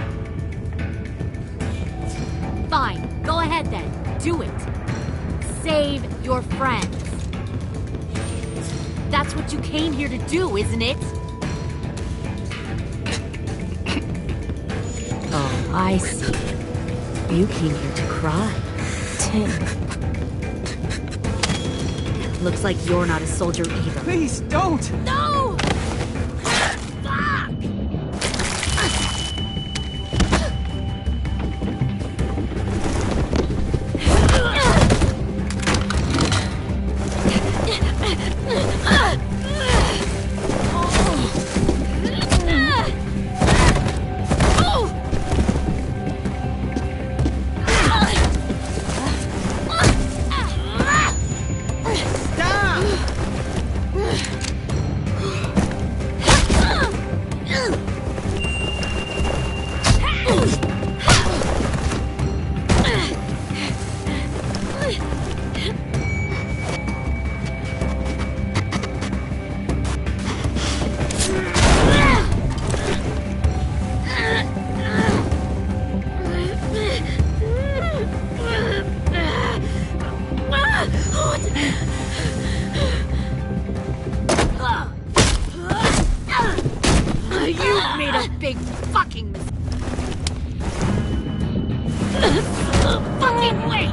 Fine. Go ahead then. Do it. Save your friends. That's what you came here to do, isn't it? Oh, I see. You came here to cry. Tin. Looks like you're not a soldier either. Please, don't! No! Fuck! fucking wait!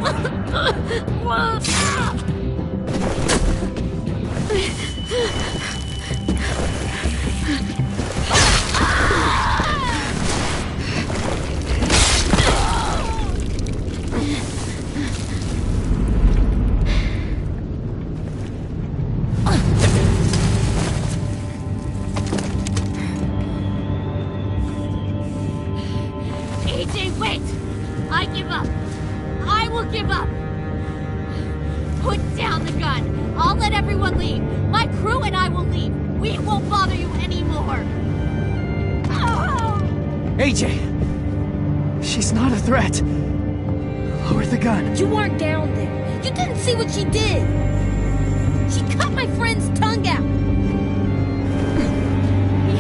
AJ, wait! I give up. I will give up. Put down the gun. I'll let everyone leave. My crew and I will leave. We won't bother you anymore. AJ! She's not a threat. Lower the gun. You weren't down there. You didn't see what she did. She cut my friend's tongue out.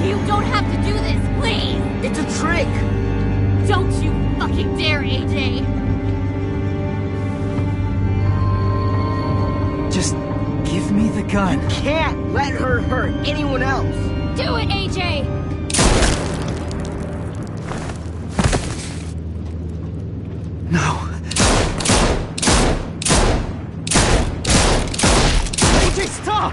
You don't have to do this, please. It's a trick. Don't you fucking dare, AJ! Just give me the gun. Can't let her hurt anyone else. Do it, AJ! No. AJ, stop!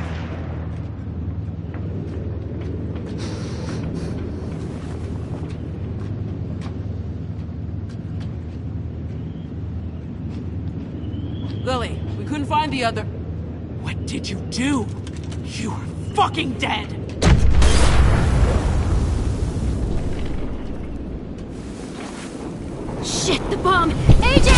Lily, we couldn't find the other... What did you do? You are fucking dead! Shit, the bomb! AJ!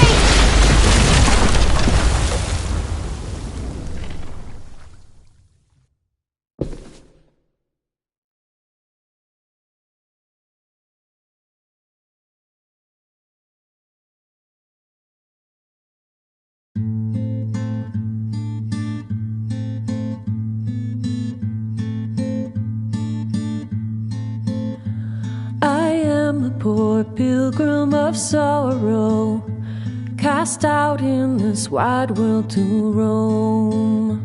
Poor pilgrim of sorrow, cast out in this wide world to roam,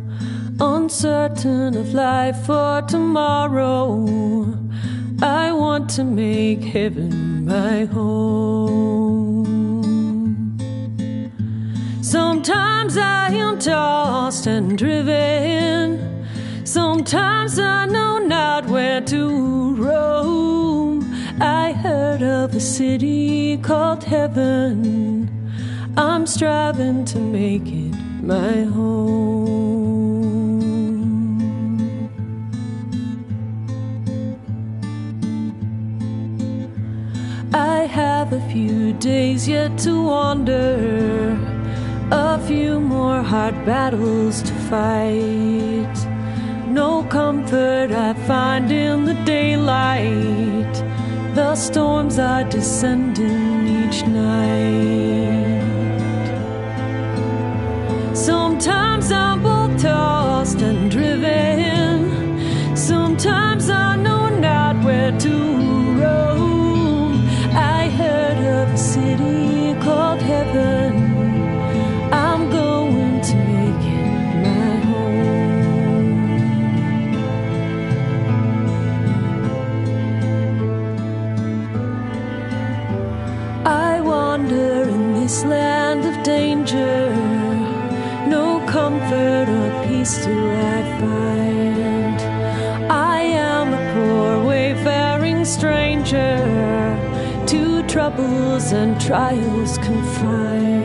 uncertain of life for tomorrow. I want to make heaven my home. Sometimes I am tossed and driven, sometimes I know not where to roam. I heard of a city called heaven. I'm striving to make it my home. I have a few days yet to wander, a few more hard battles to fight. No comfort I find in the daylight. The storms are descending each night. Sometimes I'm both tossed and driven, sometimes I know not where to roam. I heard of a city called heaven. I'm going to make it my home. I wander in this land of danger, no comfort or peace do I find. I am a poor wayfaring stranger, to troubles and trials confined.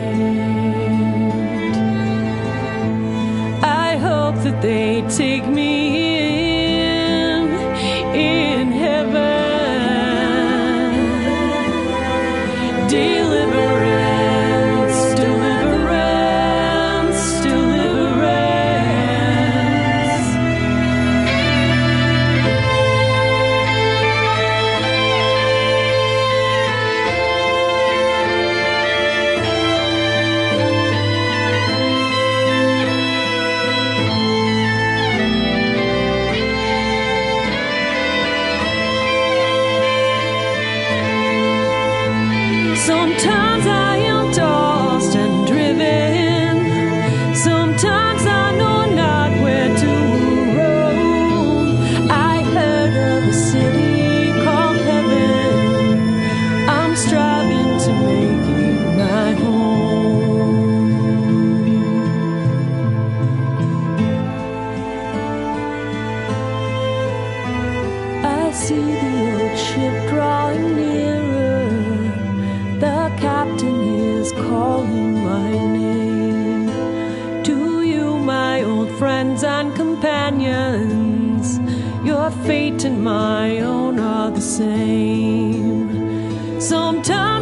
I hope that they take me in heaven. Deliverance, deliverance, deliverance. my name. To you, my old friends and companions, your fate and my own are the same. Sometimes